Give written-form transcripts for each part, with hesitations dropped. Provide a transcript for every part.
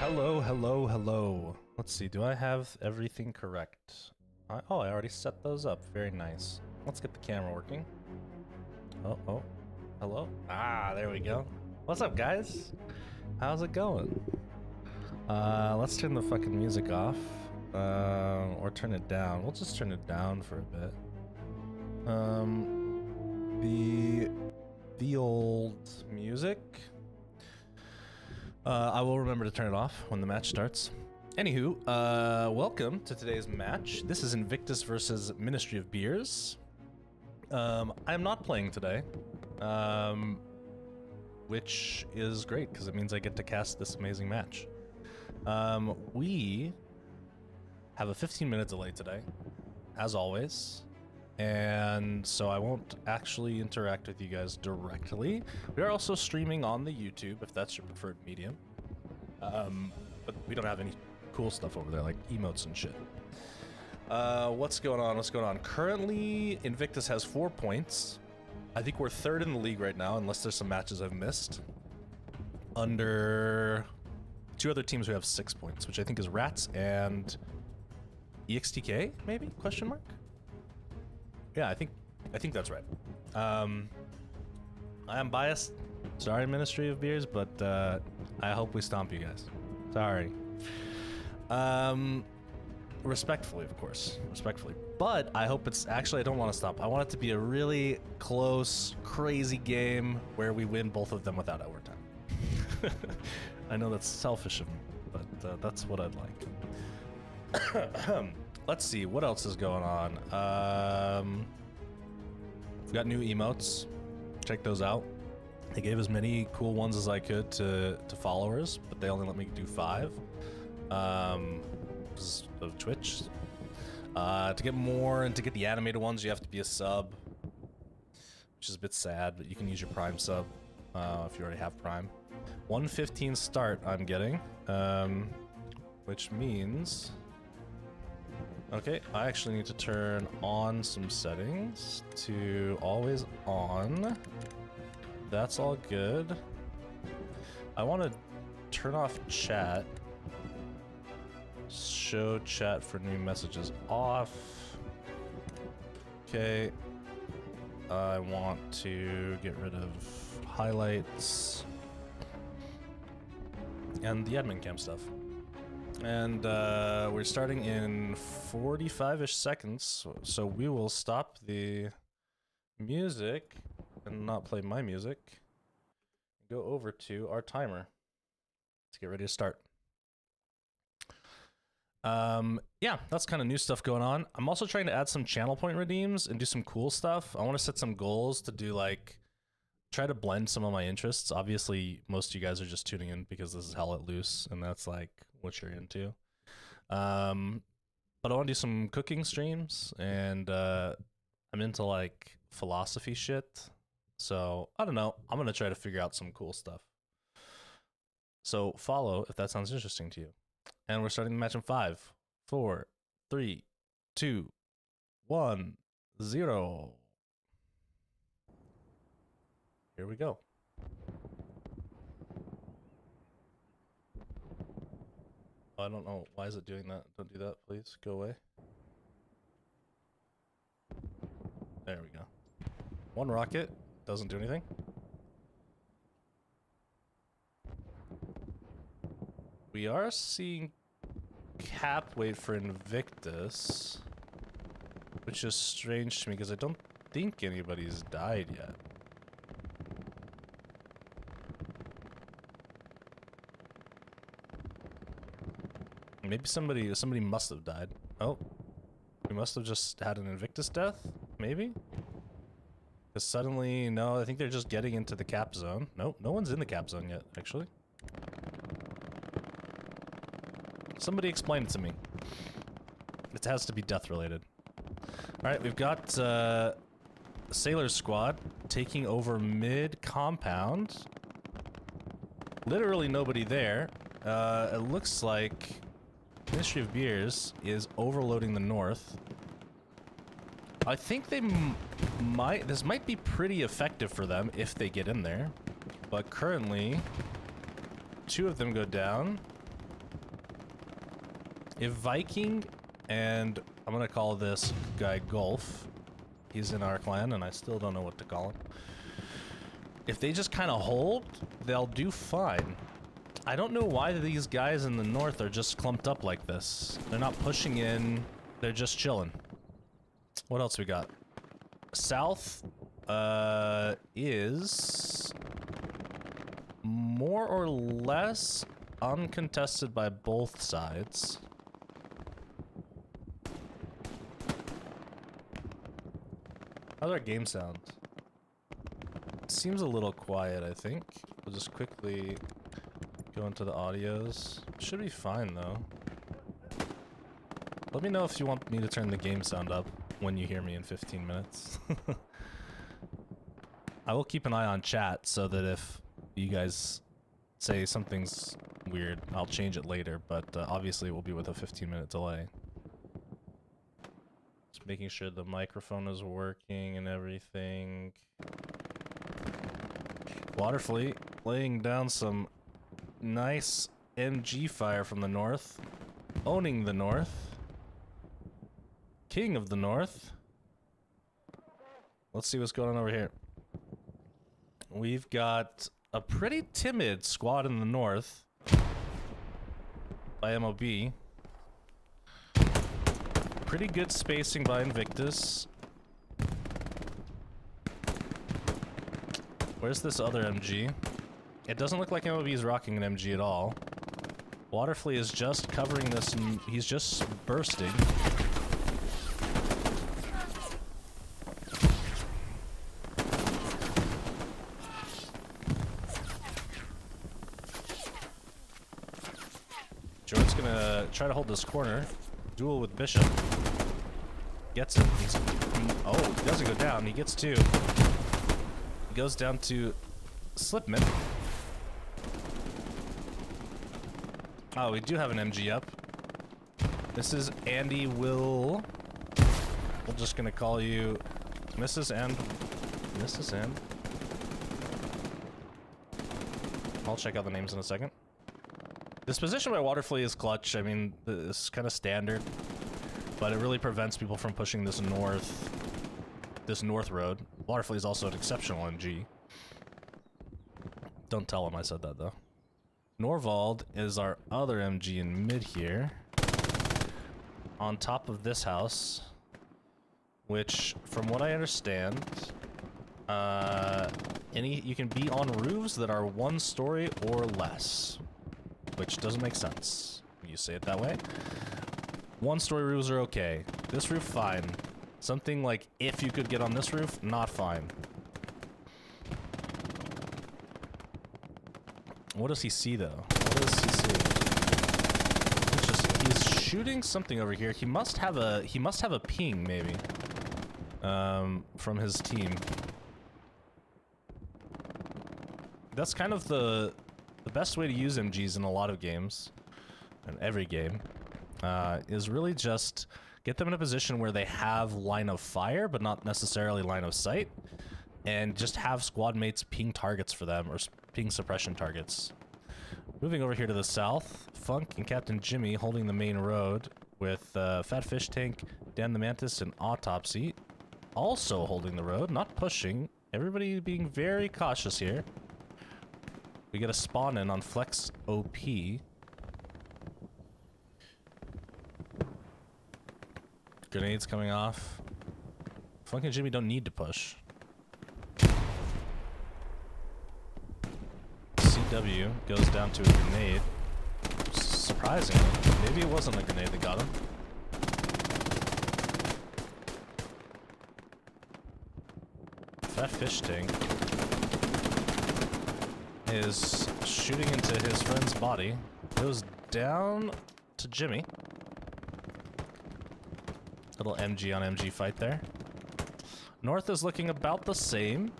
Hello, hello, hello. Let's see, do I have everything correct? Oh, I already set those up. Very nice. Let's get the camera working. Oh, hello? Ah, there we go. What's up, guys? How's it going? Let's turn the fucking music off. Or turn it down. We'll just turn it down for a bit. The old music. I will remember to turn it off when the match starts. Anywho, welcome to today's match. This is Invictus versus Ministry of Beers. I am not playing today, which is great because it means I get to cast this amazing match. We have a 15-minute delay today, as always, and so I won't actually interact with you guys directly. We are also streaming on the YouTube, if that's your preferred medium, but we don't have any cool stuff over there, like emotes and shit. What's going on? What's going on? Currently, Invictus has 4 points. I think we're 3rd in the league right now, unless there's some matches I've missed. Under 2 other teams who have 6 points, which I think is Rats and EXTK, maybe? Question mark? Yeah, I think that's right. I am biased. Sorry, Ministry of Beers, but I hope we stomp you guys. Sorry. Respectfully, of course. Respectfully. But I hope it's... Actually, I don't want to stomp. I want it to be a really close, crazy game where we win both of them without overtime. I know that's selfish of me, but that's what I'd like. Let's see, what else is going on? We've got new emotes. Check those out. I gave as many cool ones as I could to followers, but they only let me do 5. Because of Twitch. To get more and to get the animated ones, you have to be a sub, which is a bit sad, but you can use your Prime sub if you already have Prime. 1:15 start I'm getting, which means... Okay, I actually need to turn on some settings to always on. That's all good. I want to turn off chat. Show chat for new messages off. Okay. I want to get rid of highlights and the admin cam stuff. And we're starting in 45-ish seconds, so we will stop the music and not play my music. Go over to our timer. Let's get ready to start. Yeah, that's kind of new stuff going on. I'm also trying to add some channel point redeems and do some cool stuff. I want to set some goals to do, like, try to blend some of my interests. Obviously, most of you guys are just tuning in because this is Hell Let Loose, and that's like what you're into. But I want to do some cooking streams, and I'm into like philosophy shit. So I don't know. I'm gonna try to figure out some cool stuff. So follow if that sounds interesting to you. And we're starting the match in 5, 4, 3, 2, 1, 0. Here we go. I don't know. Why is it doing that? Don't do that, please. Go away. There we go. 1 rocket. Doesn't do anything. We are seeing cap wait for Invictus, which is strange to me because I don't think anybody's died yet. Maybe somebody must have died. Oh, we must have just had an Invictus death, maybe? Because suddenly, no, I think they're just getting into the cap zone. Nope, no one's in the cap zone yet, actually. Somebody explain it to me. It has to be death related. Alright, we've got Sailor Squad taking over mid compound. Literally nobody there. It looks like Ministry of Beers is overloading the north. I think they this might be pretty effective for them if they get in there. But currently, 2 of them go down. If Viking and I'm gonna call this guy Golf, he's in our clan and I still don't know what to call him. If they just kind of hold, they'll do fine. I don't know why these guys in the north are just clumped up like this. They're not pushing in, they're just chilling. What else we got? South is more or less uncontested by both sides. How's our game sound? Seems a little quiet, I think. We'll just quickly go into the audios. Should be fine, though. Let me know if you want me to turn the game sound up when you hear me in 15 minutes. I will keep an eye on chat so that if you guys say something's weird, I'll change it later, but obviously it will be with a 15-minute delay. Just making sure the microphone is working and everything. Waterfleet laying down some nice MG fire from the north. Owning the north. King of the north. Let's see what's going on over here. We've got a pretty timid squad in the north by MoB. Pretty good spacing by Invictus. Where's this other MG? It doesn't look like MoB is rocking an MG at all. Waterfleet is just covering this and he's just bursting. Jordan's gonna try to hold this corner. Duel with Bishop. Gets it. Oh, he doesn't go down. He gets two. He goes down to Slipman. Oh, we do have an MG up. This is Andy Will. We're just gonna call you Mrs. and Mrs. and. I'll check out the names in a second. This position by Waterfleet is clutch. I mean, it's kind of standard, but it really prevents people from pushing this north road. Waterfleet is also an exceptional MG. Don't tell him I said that, though. Norvald is our other MG in mid here. On top of this house, which, from what I understand, you can be on roofs that are 1 story or less. Which doesn't make sense when you say it that way. 1-story roofs are okay. This roof, fine. Something like, if you could get on this roof, not fine. What does he see, though? What does he see? He's shooting something over here. He must have a ping, maybe. From his team. That's kind of the best way to use MGs in a lot of games, and every game, is really just get them in a position where they have line of fire, but not necessarily line of sight, and just have squad mates ping targets for them, or ping suppression targets. Moving over here to the south, Funk and Captain Jimmy holding the main road with Fat Fish Tank, Dan the Mantis, and Autopsy also holding the road, not pushing. Everybody being very cautious here. We get a spawn in on Flex OP. Grenades coming off. Funk and Jimmy don't need to push. CW goes down to a grenade. Surprisingly. Maybe it wasn't a grenade that got him. Fat Fish Tank is shooting into his friend's body. Goes down to Jimmy. Little MG on MG fight there. North is looking about the same.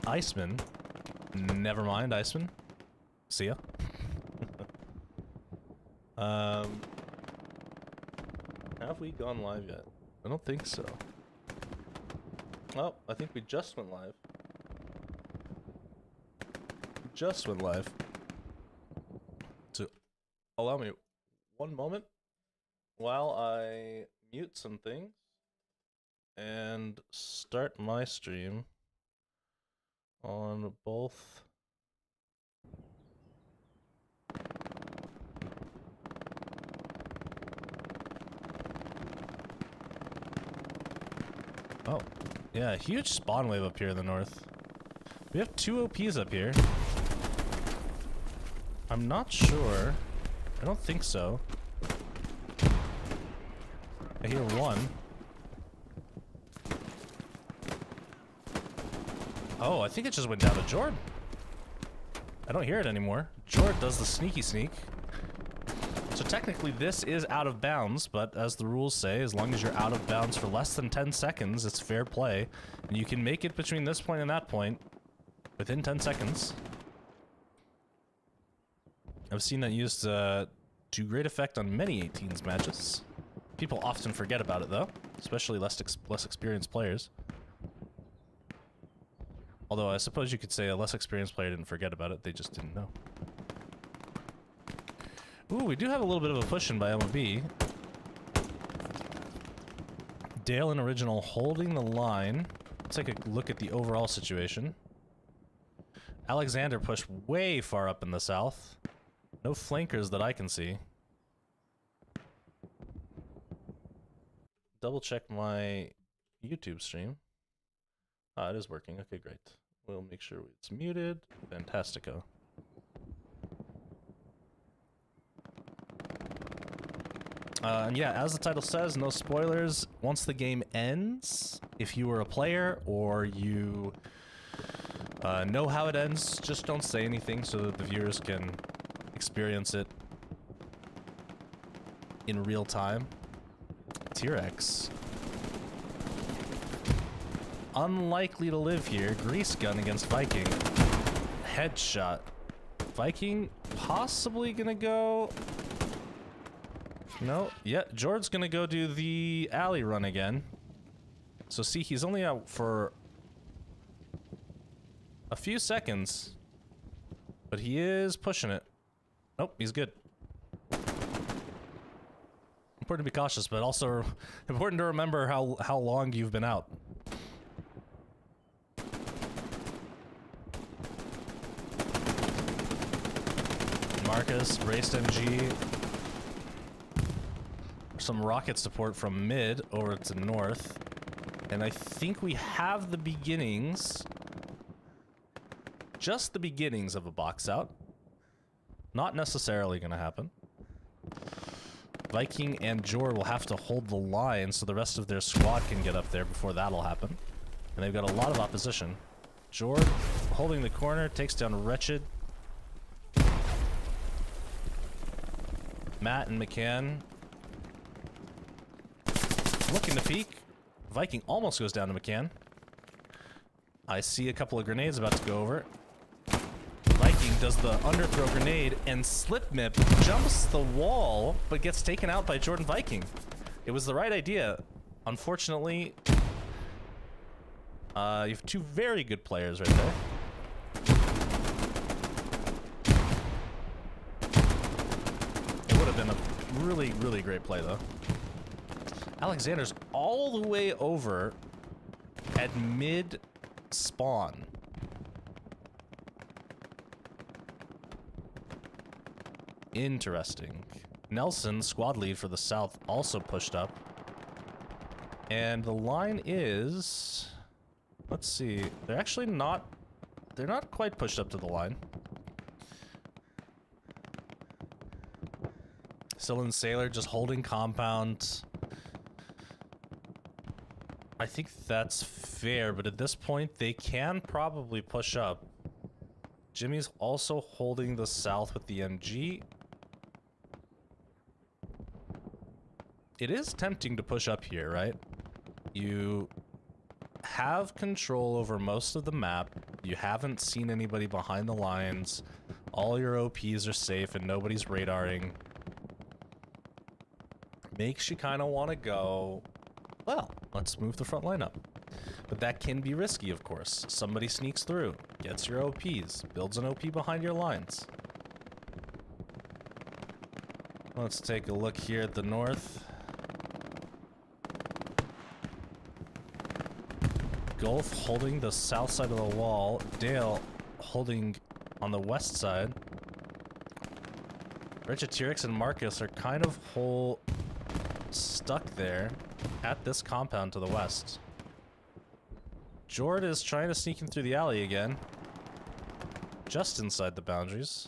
Iceman. Never mind, Iceman. See ya. Have we gone live yet? I don't think so. Oh, I think we just went live. Just went live. So, allow me one moment while I mute some things and start my stream on both. Oh, yeah, huge spawn wave up here in the north. We have 2 OPs up here. I'm not sure. I don't think so. I hear one. Oh, I think it just went down to Jord. I don't hear it anymore. Jord does the sneaky sneak. So technically this is out of bounds, but as the rules say, as long as you're out of bounds for less than 10 seconds, it's fair play. And you can make it between this point and that point within 10 seconds. I've seen that used to great effect on many 18s matches. People often forget about it though, especially less experienced players. Although I suppose you could say a less experienced player didn't forget about it, they just didn't know. Ooh, we do have a little bit of a push in by MoB. Dale and Original holding the line. Let's take a look at the overall situation. Alexander pushed way far up in the south. No flankers that I can see. Double check my YouTube stream. Ah, it is working. Okay, great. We'll make sure it's muted. Fantastico. And yeah, as the title says, no spoilers. Once the game ends, if you were a player or you know how it ends, just don't say anything so that the viewers can experience it in real time. T-Rex. Unlikely to live here. Grease gun against Viking. Headshot. Viking possibly gonna go... No, yeah, Jord's gonna go do the alley run again. So see, he's only out for a few seconds, but he is pushing it. Nope, he's good. Important to be cautious, but also important to remember how long you've been out. Marcus, raced MG. Some rocket support from mid over to north. And I think we have the beginnings, just the beginnings of a box out. Not necessarily going to happen. Viking and Jor will have to hold the line so the rest of their squad can get up there before that'll happen. And they've got a lot of opposition. Jor holding the corner, takes down Wretched. Matt and McCann looking to peek. Viking almost goes down to McCann. I see a couple of grenades about to go over. Viking does the underthrow grenade and Slipmip jumps the wall but gets taken out by Jordan Viking. It was the right idea. Unfortunately, you have 2 very good players right there. It would have been a really, really great play though. Alexander's all the way over at mid spawn. Interesting. Nelson, squad lead for the south, also pushed up. And the line is... Let's see. They're actually not... They're not quite pushed up to the line. Still in Sailor, just holding compound. I think that's fair, but at this point, they can probably push up. Jimmy's also holding the south with the MG. It is tempting to push up here, right? You have control over most of the map. You haven't seen anybody behind the lines. All your OPs are safe and nobody's radaring. Makes you kind of want to go, well, let's move the front line up. But that can be risky, of course. Somebody sneaks through, gets your OPs, builds an OP behind your lines. Let's take a look here at the north. Gulf holding the south side of the wall. Dale holding on the west side. Regitirix and Marcus are kind of stuck there at this compound to the west. Jord is trying to sneak in through the alley again. Just inside the boundaries.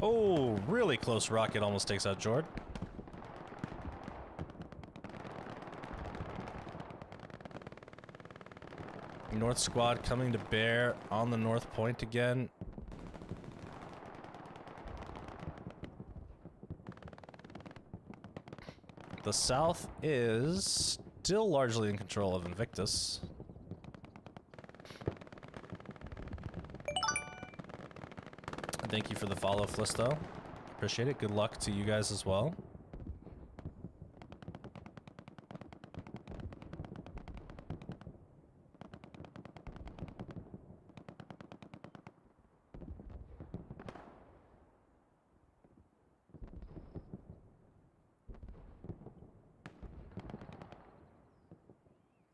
Oh, really close rocket almost takes out Jord. North squad coming to bear on the north point again. The south is still largely in control of Invictus. Thank you for the follow, Flisto. Appreciate it. Good luck to you guys as well.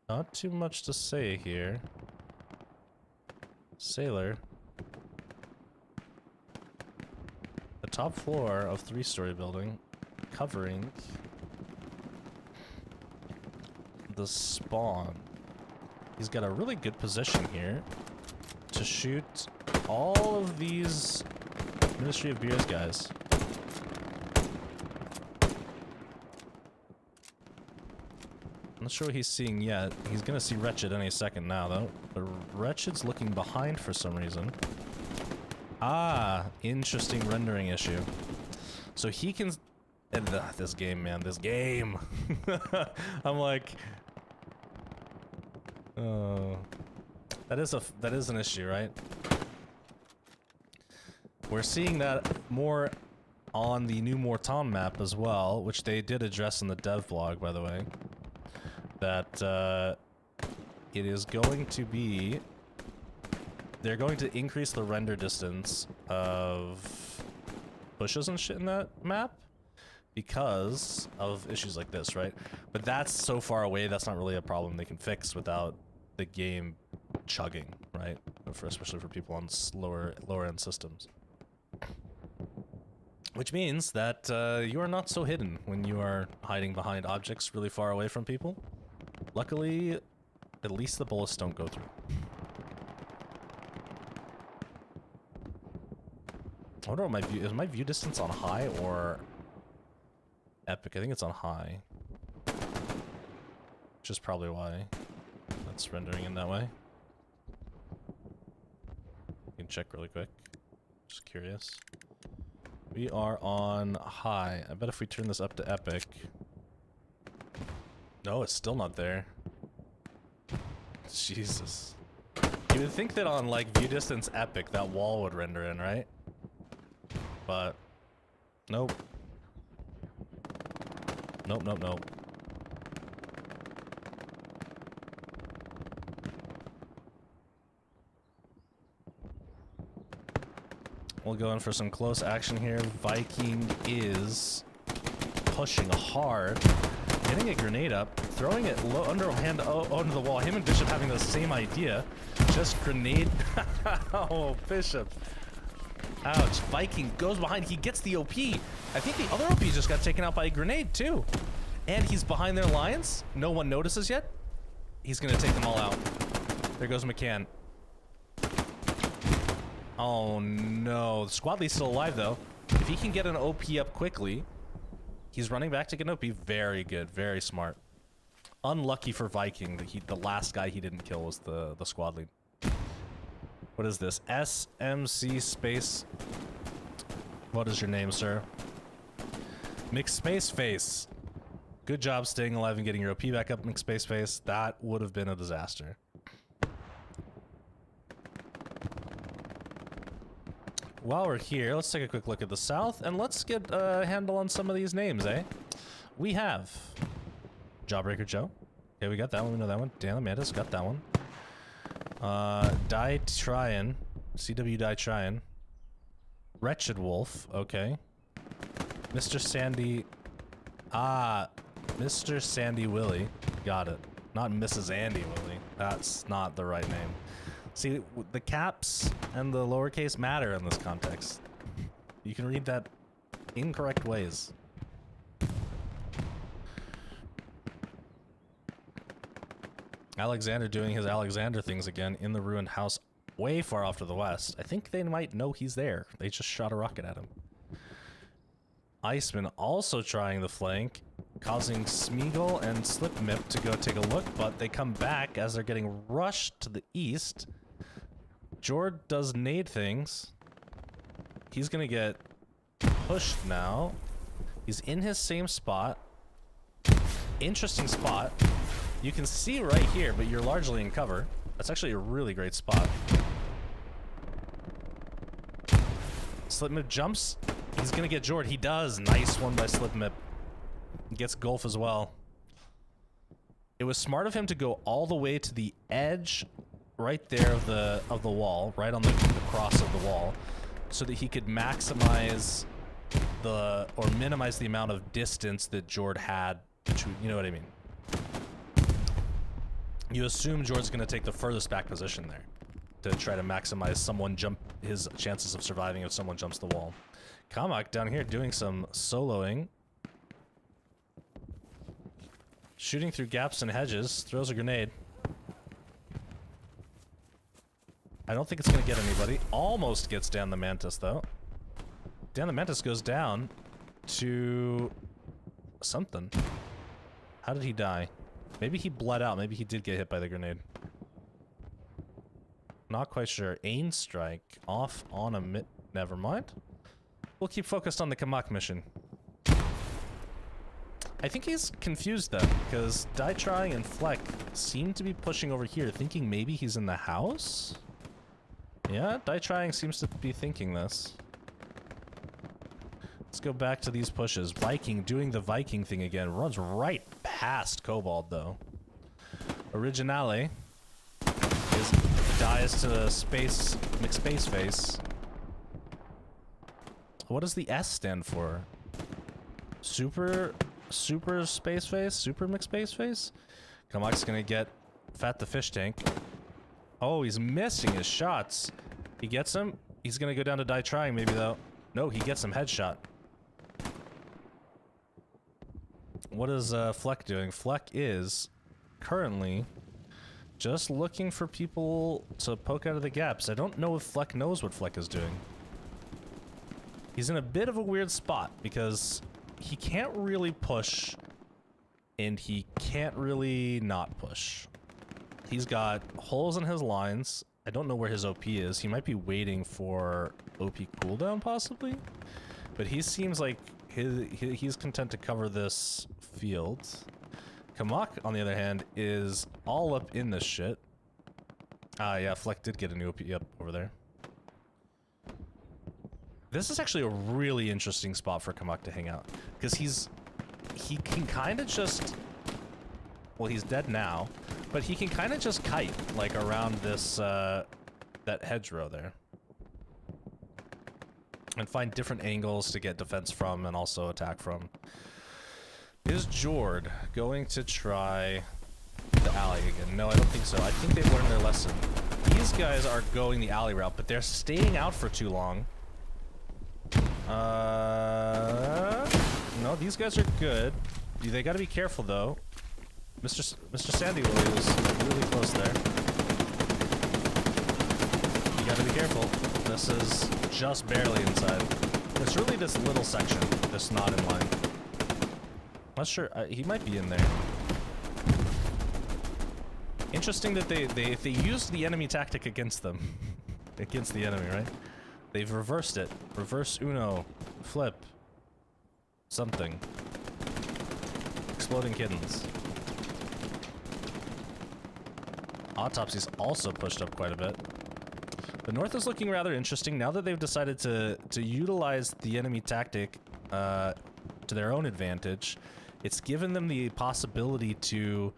Not too much to say here. Sailor. The top floor of three-story building, covering the spawn. He's got a really good position here to shoot all of these Ministry of Beers guys. I'm not sure what he's seeing yet. He's gonna see Wretched any second now, though. But Wretched's looking behind for some reason. Ah, interesting rendering issue. So he can... And this game, man, this game. I'm like... Oh... That is an issue, right? We're seeing that more on the new Morton map as well, which they did address in the dev blog, by the way. That it is going to be... They're going to increase the render distance of bushes and shit in that map because of issues like this, right? But that's so far away, that's not really a problem they can fix without the game chugging, right? Especially for people on lower end systems. Which means that you are not so hidden when you are hiding behind objects really far away from people. Luckily, at least the bullets don't go through. I wonder what is my view distance on high or epic? I think it's on high. Which is probably why that's rendering in that way. You can check really quick. Just curious. We are on high. I bet if we turn this up to epic... No, it's still not there. Jesus. You would think that on, like, view distance epic, that wall would render in, right? But... Nope. Nope, nope, nope. We'll go in for some close action here. Viking is pushing hard. Getting a grenade up, throwing it low underhand onto the wall. Him and Bishop having the same idea. Just grenade. Oh, Bishop. Ouch. Viking goes behind. He gets the OP. I think the other OP just got taken out by a grenade, too. And he's behind their lines. No one notices yet. He's going to take them all out. There goes McCann. Oh, no. The squad lead's still alive, though. If he can get an OP up quickly... He's running back to get an OP. Very good. Very smart. Unlucky for Viking that the last guy he didn't kill was the squad lead. What is this? SMC space. What is your name, sir? McSpace Face. Good job staying alive and getting your OP back up, McSpace Face. That would have been a disaster. While we're here, let's take a quick look at the south, and let's get a handle on some of these names, eh? We have Jawbreaker Joe. Okay, we got that one. We know that one. Dan Amanda's got that one. Die Tryin. CW Die Tryin. Wretched Wolf, okay. Mr. Sandy... Ah, Mr. Sandy Willie. Got it. Not Mrs. Andy Willie. That's not the right name. See, the caps and the lowercase matter in this context. You can read that incorrect ways. Alexander doing his Alexander things again in the ruined house way far off to the west. I think they might know he's there. They just shot a rocket at him. Iceman also trying the flank, causing Smeagol and Slipmip to go take a look, but they come back as they're getting rushed to the east. Jord does nade things. He's gonna get pushed now. He's in his same spot. Interesting spot. You can see right here, but you're largely in cover. That's actually a really great spot. Slipmip jumps. He's gonna get Jord. He does. Nice one by Slipmip. Gets Gulf as well. It was smart of him to go all the way to the edge right there of the wall, right on the cross of the wall, so that he could maximize or minimize the amount of distance that Jord had. You know what I mean? You assume Jord's gonna take the furthest back position there to try to maximize his chances of surviving if someone jumps the wall. Kamak down here doing some soloing. Shooting through gaps and hedges, throws a grenade. I don't think it's gonna get anybody. Almost gets Dan the Mantis though. Dan the Mantis goes down to something. How did he die? Maybe he bled out. Maybe he did get hit by the grenade. Not quite sure. Ain strike off on a never mind. We'll keep focused on the Kamak mission. I think he's confused though, because Die Trying and Fleck seem to be pushing over here, thinking maybe he's in the house? Yeah, Die Trying seems to be thinking this. Let's go back to these pushes. Viking doing the Viking thing again. Runs right past Cobalt though. Originale dies to space McSpace face. What does the S stand for? Super space face? Super McSpace face? Kamak's gonna get Fat the Fish Tank. Oh, he's missing his shots. He gets him. He's gonna go down to Die Trying maybe though. No, he gets him headshot. What is Fleck doing? Fleck is currently just looking for people to poke out of the gaps. I don't know if Fleck knows what Fleck is doing. He's in a bit of a weird spot because he can't really push and he can't really not push. He's got holes in his lines. I don't know where his OP is. He might be waiting for OP cooldown possibly, but he seems like he's content to cover this field. Kamak, on the other hand, is all up in this shit. Ah, yeah, Fleck did get a new OP up over there. This is actually a really interesting spot for Kamak to hang out, because he can kind of just, well, he's dead now, but he can kind of just kite like around this that hedgerow there. And find different angles to get defense from and also attack from. Is Jord going to try the alley again? No, I don't think so. I think they've learned their lesson. These guys are going the alley route, but they're staying out for too long. No, these guys are good. They gotta be careful though. Mr. Sandy Willie was really close there. You gotta be careful. This is just barely inside. It's really this little section that's not in line. Not sure. He might be in there. Interesting that they used the enemy tactic against them. Against the enemy, right? They've reversed it. Reverse Uno. Flip. Something. Exploding kittens. Autopsy's also pushed up quite a bit. The North is looking rather interesting now that they've decided to utilize the enemy tactic to their own advantage. It's given them the possibility to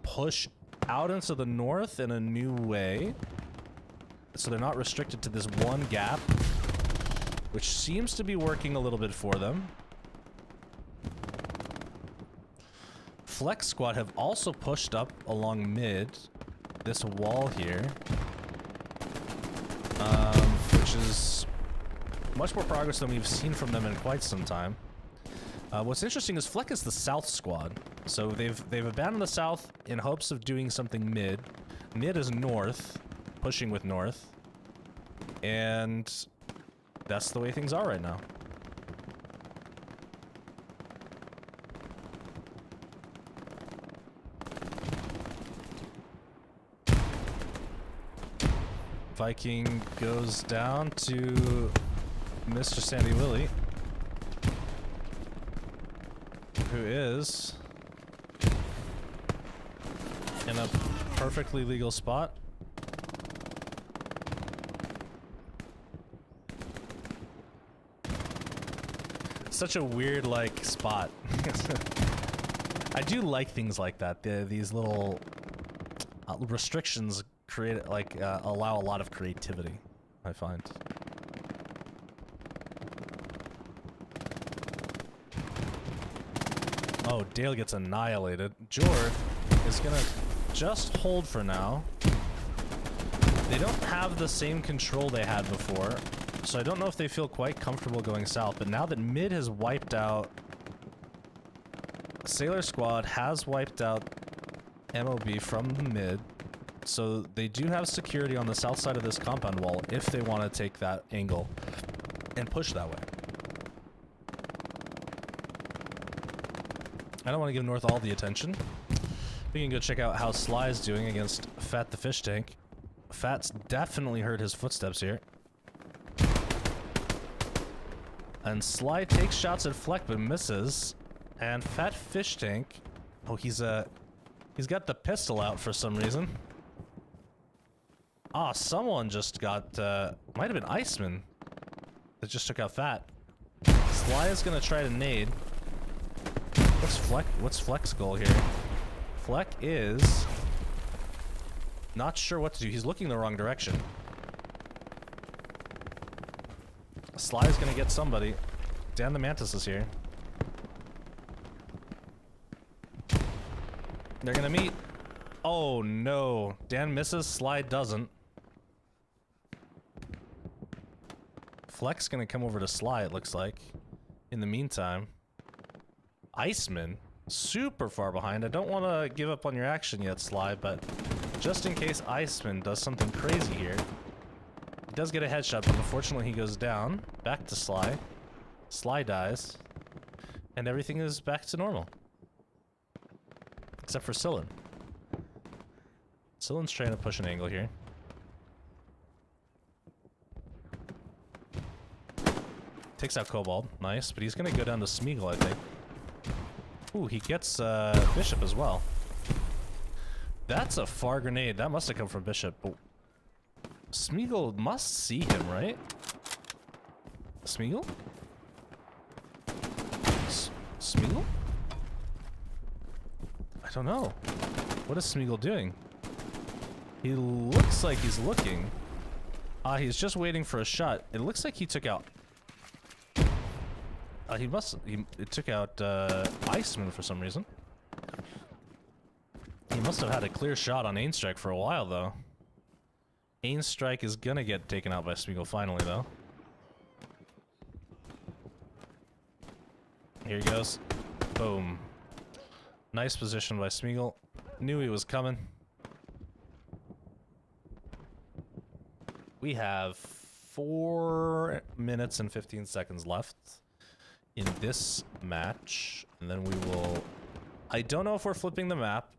push out into the north in a new way. So they're not restricted to this one gap, which seems to be working a little bit for them. Flex Squad have also pushed up along mid, this wall here, which is much more progress than we've seen from them in quite some time. What's interesting is Fleck is the south squad, so they've abandoned the south in hopes of doing something mid. Mid is north, pushing with north, and that's the way things are right now. Viking goes down to Mr. Sandy Willie, who is in a perfectly legal spot. Such a weird, like, spot. I do like things like that. These little restrictions create, like, allow a lot of creativity, I find. Oh, Dale gets annihilated. Jord is gonna just hold for now. They don't have the same control they had before, so I don't know if they feel quite comfortable going south, but now that mid has wiped out, Sailor Squad has wiped out MoB from the mid, so they do have security on the south side of this compound wall if they want to take that angle and push that way. I don't want to give North all the attention. We can go check out how Sly's doing against Fat the Fish Tank. Fat's definitely heard his footsteps here. And Sly takes shots at Fleck but misses. And Fat Fish Tank... Oh, he's got the pistol out for some reason. Ah, someone just got... might have been Iceman that just took out Fat. Sly is gonna try to nade. What's Fleck's goal here? Fleck is not sure what to do. He's looking the wrong direction. Sly's gonna get somebody. Dan the Mantis is here. They're gonna meet. Oh no. Dan misses, Sly doesn't. Fleck's gonna come over to Sly, it looks like. In the meantime, Iceman, super far behind. I don't want to give up on your action yet, Sly, but just in case Iceman does something crazy here. He does get a headshot, but unfortunately he goes down. Back to Sly. Sly dies. And everything is back to normal. Except for Sillin. Sillin's trying to push an angle here. Takes out Kobold. Nice, but he's going to go down to Smeagol, I think. Ooh, he gets Bishop as well. That's a far grenade. That must have come from Bishop. But Smeagol must see him, right? Smeagol? Smeagol? I don't know. What is Smeagol doing? He looks like he's looking. He's just waiting for a shot. It looks like he took out... it took out Iceman for some reason. He must have had a clear shot on Aim Strike for a while, though. Aim Strike is gonna get taken out by Smeagol finally, though. Here he goes. Boom. Nice position by Smeagol. Knew he was coming. We have 4 minutes and 15 seconds left in this match, and then we will... I don't know if we're flipping the map.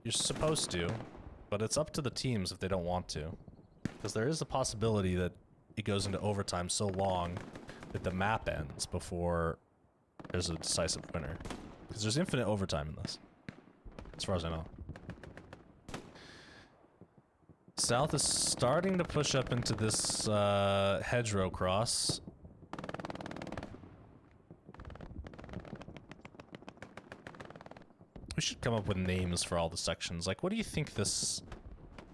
You're supposed to, but it's up to the teams if they don't want to. Because there is a possibility that it goes into overtime so long that the map ends before there's a decisive winner. Because there's infinite overtime in this, as far as I know. South is starting to push up into this hedgerow cross. We should come up with names for all the sections. Like, what do you think this...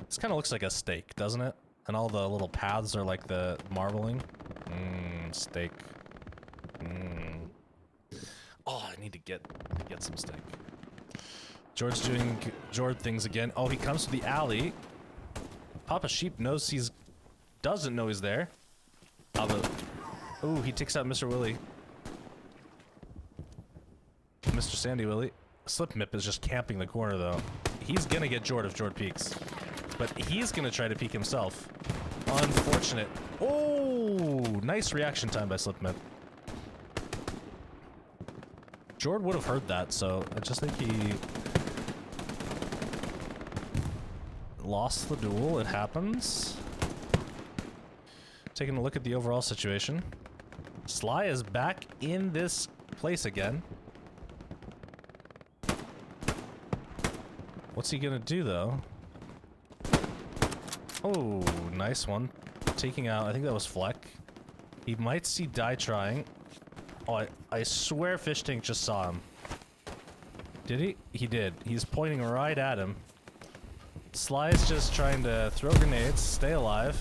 This kind of looks like a steak, doesn't it? And all the little paths are like the marbling. Steak. Oh, I need to get some steak. George's doing George things again. Oh, he comes to the alley. Papa Sheep knows doesn't know he's there. Oh, he takes out Mr. Willie. Mr. Sandy Willie. Slip Mip is just camping the corner, though. He's gonna get Jord if Jord peeks. But he's gonna try to peek himself. Unfortunate. Oh, nice reaction time by Slip Mip. Jord would have heard that, so I just think he lost the duel. It happens. Taking a look at the overall situation. Sly is back in this place again. What's he gonna do, though? Oh, nice one. Taking out, I think that was Fleck. He might see Die trying. Oh, I swear Fish Tank just saw him. Did he? He did. He's pointing right at him. Sly is just trying to throw grenades, stay alive.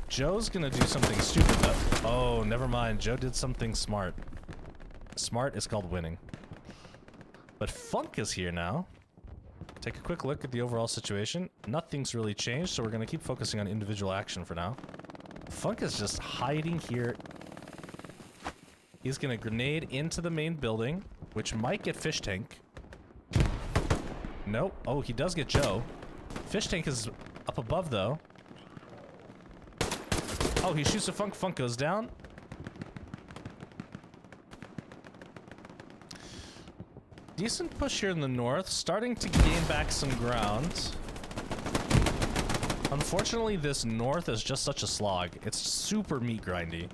Joe's gonna do something stupid, though. Oh, never mind. Joe did something smart. Smart is called winning. But Funk is here now. Take a quick look at the overall situation. Nothing's really changed, so we're gonna keep focusing on individual action for now. Funk is just hiding here. He's gonna grenade into the main building, which might get Fish Tank. Nope. Oh, he does get Joe. Fish Tank is up above, though. Oh, he shoots a Funk. Funk goes down. Decent push here in the north, starting to gain back some ground. Unfortunately, this north is just such a slog. It's super meat grindy.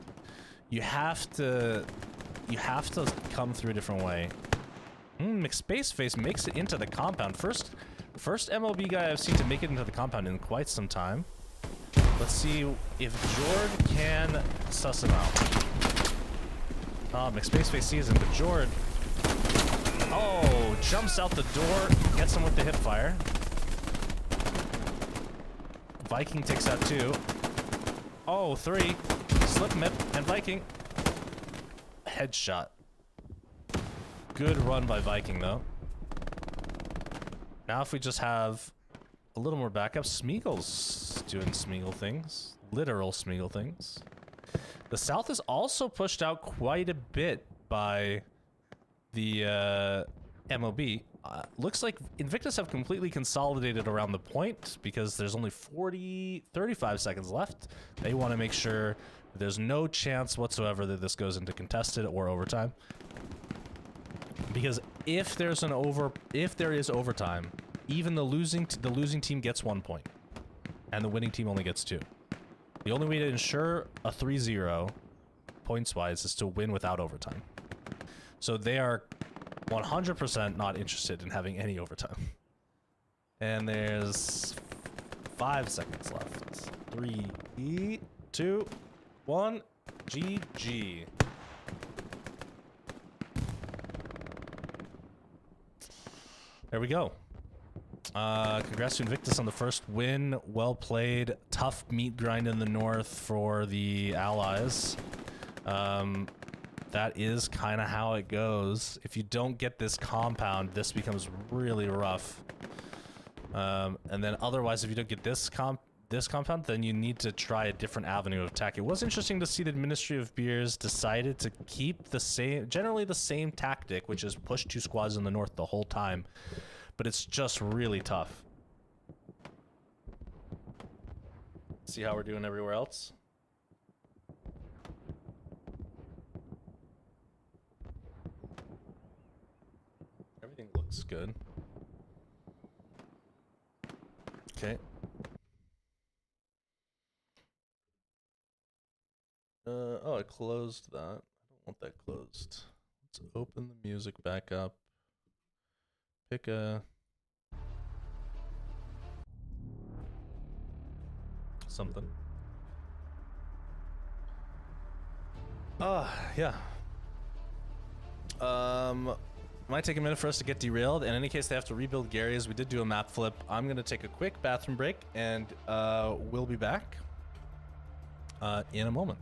You have to come through a different way. McSpaceface makes it into the compound. First MoB guy I've seen to make it into the compound in quite some time. Let's see if Jord can suss him out. McSpaceface sees him, but Jord... Oh, jumps out the door, gets him with the hip fire. Viking takes out 2. Oh, 3. Slip Mip and Viking. Headshot. Good run by Viking, though. Now if we just have a little more backup, Smeagol's doing Smeagol things. Literal Smeagol things. The south is also pushed out quite a bit by the MoB. Looks like Invictus have completely consolidated around the point because there's only 35 seconds left. They want to make sure there's no chance whatsoever that this goes into contested or overtime. Because if there is overtime, even the losing team gets 1 point, and the winning team only gets 2. The only way to ensure a 3-0 points-wise is to win without overtime. So they are 100% not interested in having any overtime. And there's 5 seconds left. 3, 2, 1, GG. There we go. Congrats to Invictus on the first win. Well played. Tough meat grind in the north for the allies. That is kind of how it goes. If you don't get this compound, this becomes really rough. And then otherwise, if you don't get this compound, then you need to try a different avenue of attack. It was interesting to see that Ministry of Beers decided to keep generally the same tactic, which is push 2 squads in the north the whole time. But it's just really tough. See how we're doing everywhere else? Everything looks good. Okay. Oh, I closed that. I don't want that closed. Let's open the music back up. Pick a... something. Yeah. might take a minute for us to get derailed. In any case, they have to rebuild Gary's. We did do a map flip. I'm going to take a quick bathroom break, and we'll be back in a moment.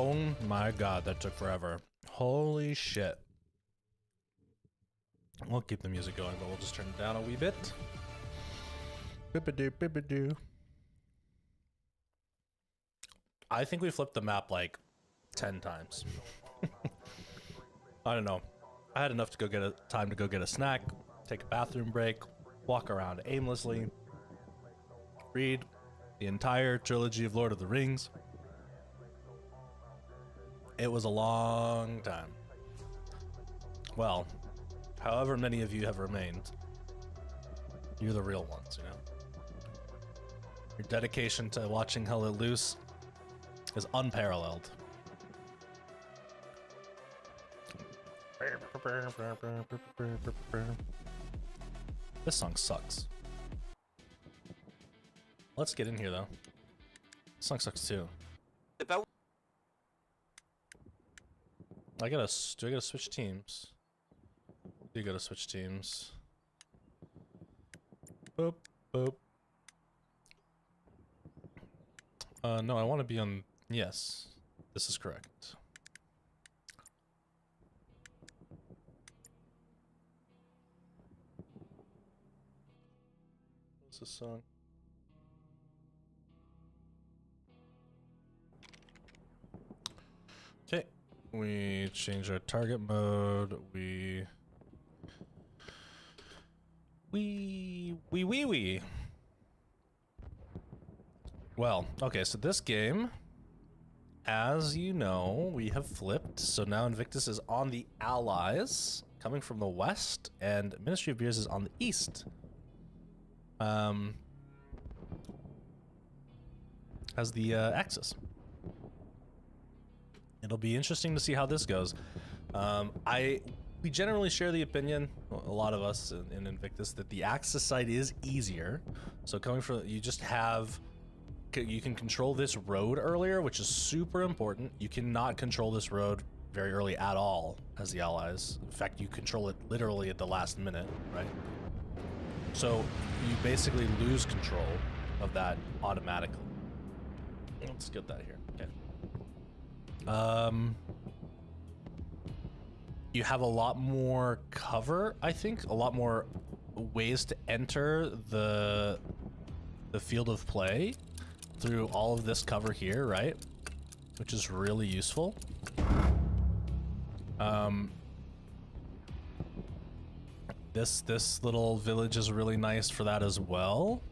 Oh my god, that took forever. Holy shit. We'll keep the music going, but we'll just turn it down a wee bit. Bippity bippity. I think we flipped the map like 10 times. I don't know. I had enough to go get time to go get a snack, take a bathroom break, walk around aimlessly, read the entire trilogy of Lord of the Rings. It was a long time. Well, however many of you have remained, you're the real ones, you know? Your dedication to watching Hell Let Loose is unparalleled. This song sucks. Let's get in here though. This song sucks too. Do I gotta switch teams? You gotta switch teams. Boop, boop. No, I want to be on. Yes, this is correct. What's this song? Okay, we change our target mode. We. Well, okay, so this game, as you know, we have flipped. So now Invictus is on the Allies, coming from the west, and Ministry of Beers is on the east. As the Axis. It'll be interesting to see how this goes. We generally share the opinion, a lot of us in Invictus, that the Axis side is easier. So coming from, you can control this road earlier, which is super important. You cannot control this road very early at all as the Allies. In fact, you control it literally at the last minute, right? So you basically lose control of that automatically. Let's get that here. Okay. You have a lot more cover, I think, a lot more ways to enter the field of play through all of this cover here, right? Which is really useful. This little village is really nice for that as well.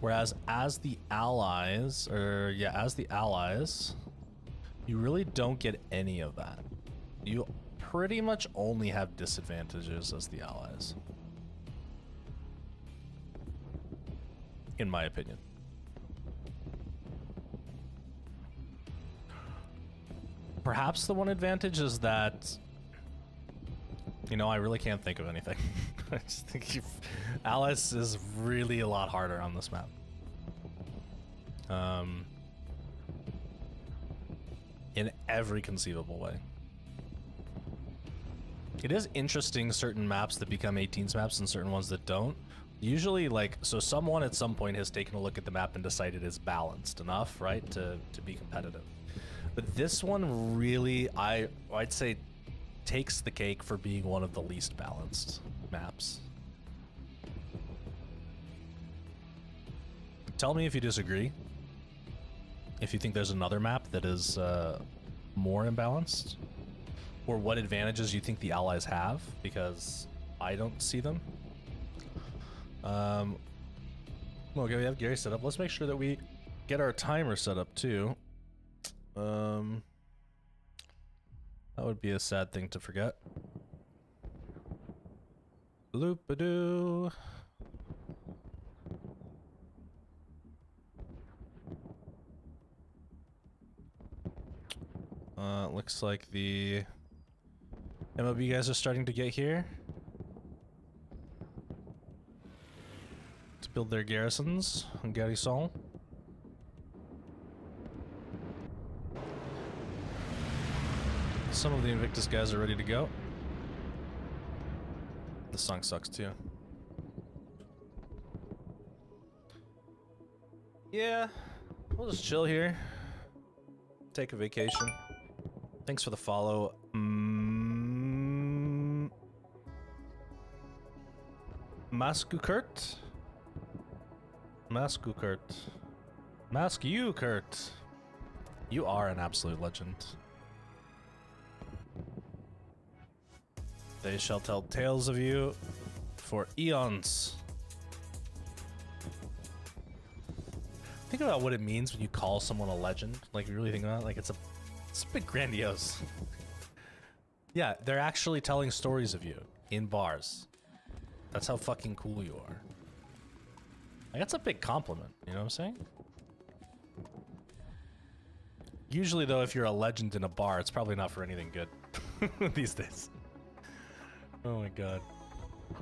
Whereas as the Allies, you really don't get any of that. You pretty much only have disadvantages as the Allies. In my opinion. Perhaps the one advantage is that, you know, I really can't think of anything. I just think Allies is really a lot harder on this map. In every conceivable way. It is interesting, certain maps that become 18s maps and certain ones that don't. Usually, like, so someone at some point has taken a look at the map and decided it's balanced enough, right, to be competitive. But this one really, I'd say, takes the cake for being one of the least balanced maps. Tell me if you disagree. If you think there's another map that is more imbalanced, or what advantages you think the Allies have, because I don't see them. Okay, we have Gary set up. Let's make sure that we get our timer set up too. That would be a sad thing to forget. Bloop-a-doo. Looks like the MoB guys are starting to get here to build their garrisons on Garrison. Some of the Invictus guys are ready to go. This song sucks too. Yeah, we'll just chill here. Take a vacation. Thanks for the follow. Maskukurt? Maskukurt. Mask you, Kurt. You are an absolute legend. They shall tell tales of you for eons. Think about what it means when you call someone a legend. Like, you really think about it? Like, it's a bit grandiose. Yeah, they're actually telling stories of you in bars. That's how fucking cool you are. Like, that's a big compliment, you know what I'm saying? Usually, though, if you're a legend in a bar, it's probably not for anything good these days. Oh my god.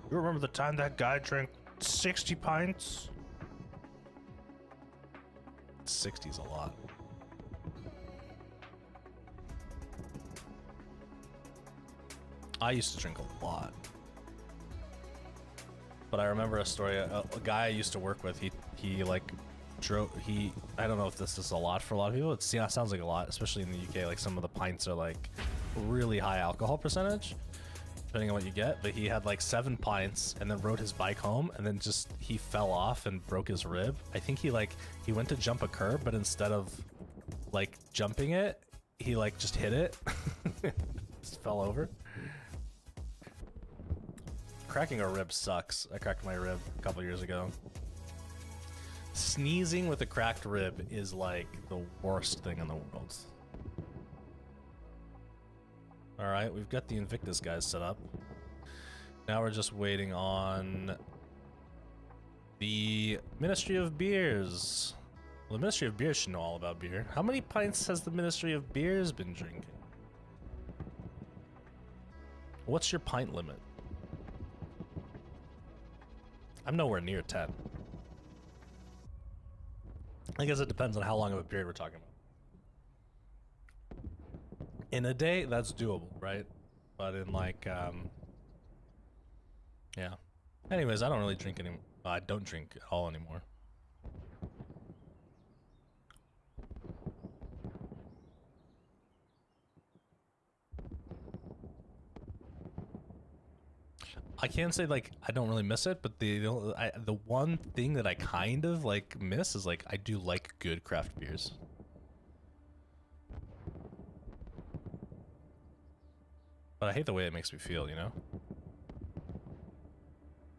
You remember the time that guy drank 60 pints? 60's a lot. I used to drink a lot. But I remember a story, a guy I used to work with, he like drove, I don't know if this is a lot for a lot of people. It sounds like a lot, especially in the UK. Like, some of the pints are like really high alcohol percentage, depending on what you get. But he had like 7 pints and then rode his bike home, and then he fell off and broke his rib. I think he went to jump a curb, but instead of like jumping it, he like just hit it. Just fell over. Cracking a rib sucks. I cracked my rib a couple years ago. Sneezing with a cracked rib is like the worst thing in the world. Alright, we've got the Invictus guys set up. Now we're just waiting on the Ministry of Beers. Well, the Ministry of Beers should know all about beer. How many pints has the Ministry of Beers been drinking? What's your pint limit? I'm nowhere near 10. I guess it depends on how long of a period we're talking about. In a day, that's doable, right? But in like, yeah. Anyways, I don't really drink anymore. I don't drink at all anymore. I can't say like I don't really miss it, but the one thing that I kind of like miss is like I do like good craft beers. But I hate the way it makes me feel, you know?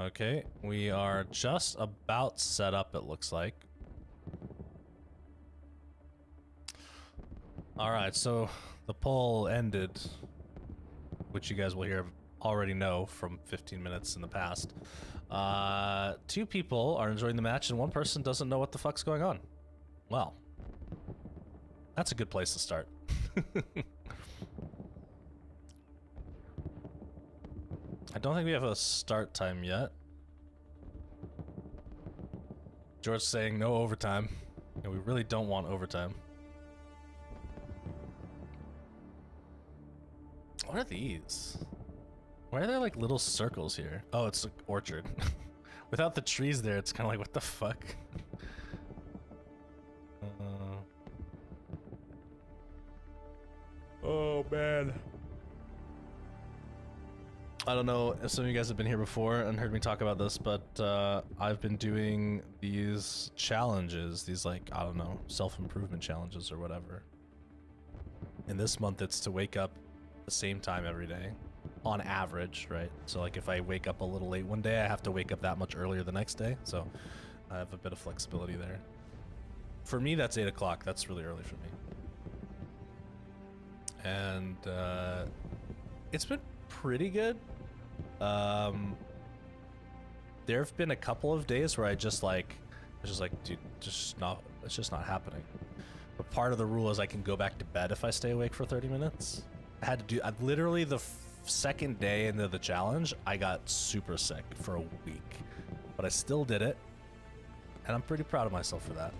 Okay, we are just about set up, it looks like. Alright, so the poll ended, which you guys will already know from 15 minutes in the past. 2 people are enjoying the match and 1 person doesn't know what the fuck's going on. Well, that's a good place to start. I don't think we have a start time yet. George saying no overtime. And we really don't want overtime. What are these? Why are there like little circles here? Oh, it's an orchard. Without the trees there, it's kind of like, what the fuck? Oh, man. I don't know if some of you guys have been here before and heard me talk about this, but I've been doing these challenges, these like, I don't know, self-improvement challenges or whatever. And this month it's to wake up the same time every day, on average, right? So like if I wake up a little late one day, I have to wake up that much earlier the next day. So I have a bit of flexibility there. For me, that's 8 o'clock. That's really early for me. And it's been pretty good. There have been a couple of days where I was just like, dude, it's just not happening. But part of the rule is I can go back to bed if I stay awake for 30 minutes. Literally the second day into the challenge, I got super sick for a week, but I still did it. And I'm pretty proud of myself for that.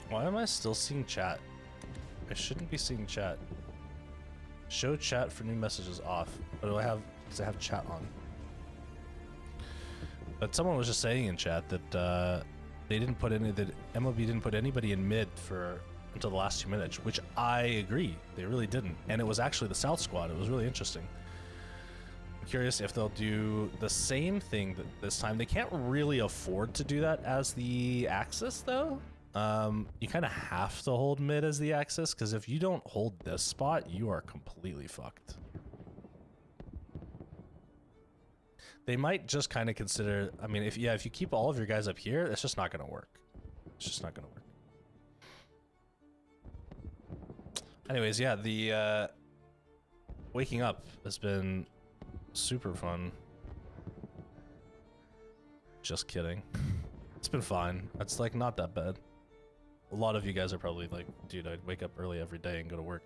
Why am I still seeing chat? I shouldn't be seeing chat. Show chat for new messages off. What do I have? Because I have chat on. But someone was just saying in chat that they didn't put any, that MoB didn't put anybody in mid for until the last 2 minutes, which I agree. They really didn't. And it was actually the South squad. It was really interesting. I'm curious if they'll do the same thing this time. They can't really afford to do that as the Axis, though. You kind of have to hold mid as the Axis, because if you don't hold this spot, you are completely fucked. They might just kind of consider, I mean, if you keep all of your guys up here, it's just not going to work. It's just not going to work. Anyways, yeah, the waking up has been super fun. Just kidding. It's been fine. It's like not that bad. A lot of you guys are probably like, dude, I'd wake up early every day and go to work.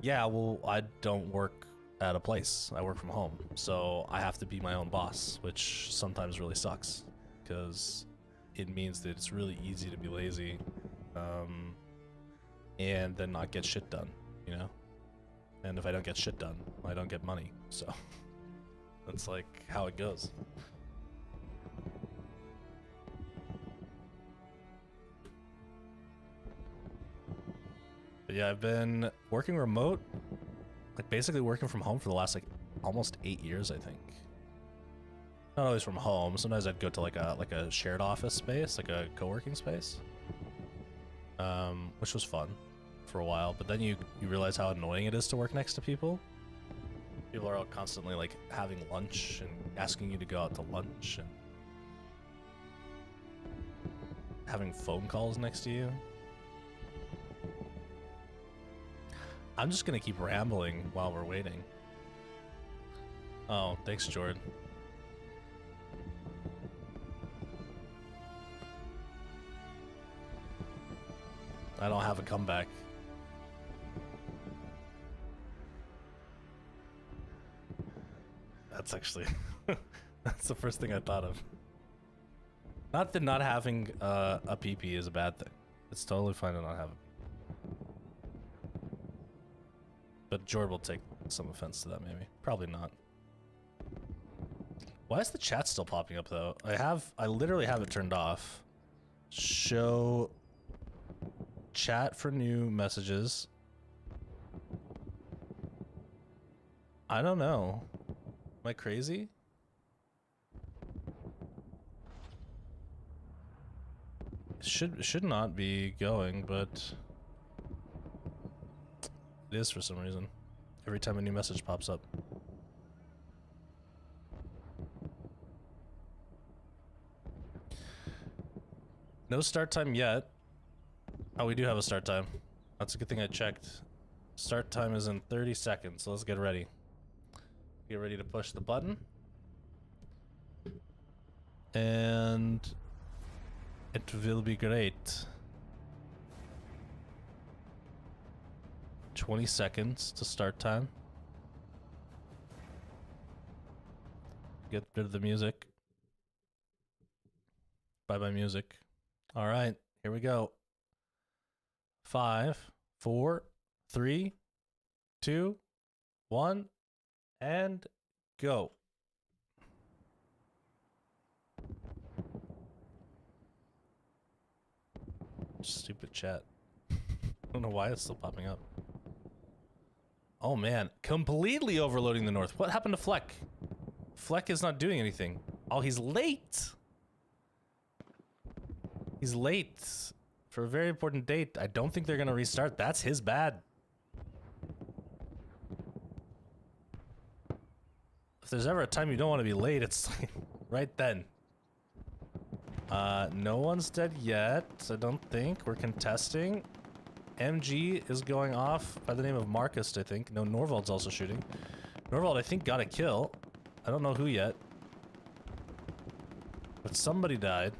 Yeah, well, I don't work at a place. I work from home. So I have to be my own boss, which sometimes really sucks because it means that it's really easy to be lazy and then not get shit done, you know? And if I don't get shit done, I don't get money. So that's like how it goes. But yeah, I've been working remote, like basically working from home for the last like almost 8 years, I think. Not always from home. Sometimes I'd go to like a shared office space, like a co-working space, which was fun for a while. But then you realize how annoying it is to work next to people. People are all constantly like having lunch and asking you to go out to lunch and having phone calls next to you. I'm just gonna keep rambling while we're waiting. Oh, thanks, Jordan. I don't have a comeback. That's actually that's the first thing I thought of. Not that not having a PP is a bad thing. It's totally fine to not have it. But Jord will take some offense to that, maybe. Probably not. Why is the chat still popping up though? I literally have it turned off. Show chat for new messages. I don't know. Am I crazy? It should not be going, but it is for some reason. Every time a new message pops up. No start time yet. Oh, we do have a start time. That's a good thing I checked. Start time is in 30 seconds, so let's get ready. Get ready to push the button. And it will be great. 20 seconds to start time. Get rid of the music. Bye-bye music. All right, here we go. 5, 4, 3, 2, 1, and go. Stupid chat. I don't know why it's still popping up. Oh man, completely overloading the north. What happened to Fleck? Fleck is not doing anything. Oh, he's late. He's late for a very important date. I don't think they're gonna restart. That's his bad. If there's ever a time you don't want to be late, it's like right then. No one's dead yet, I don't think. We're contesting. MG is going off by the name of Marcus, I think. No, Norvald's also shooting. Norvald, I think, got a kill. I don't know who yet. But somebody died.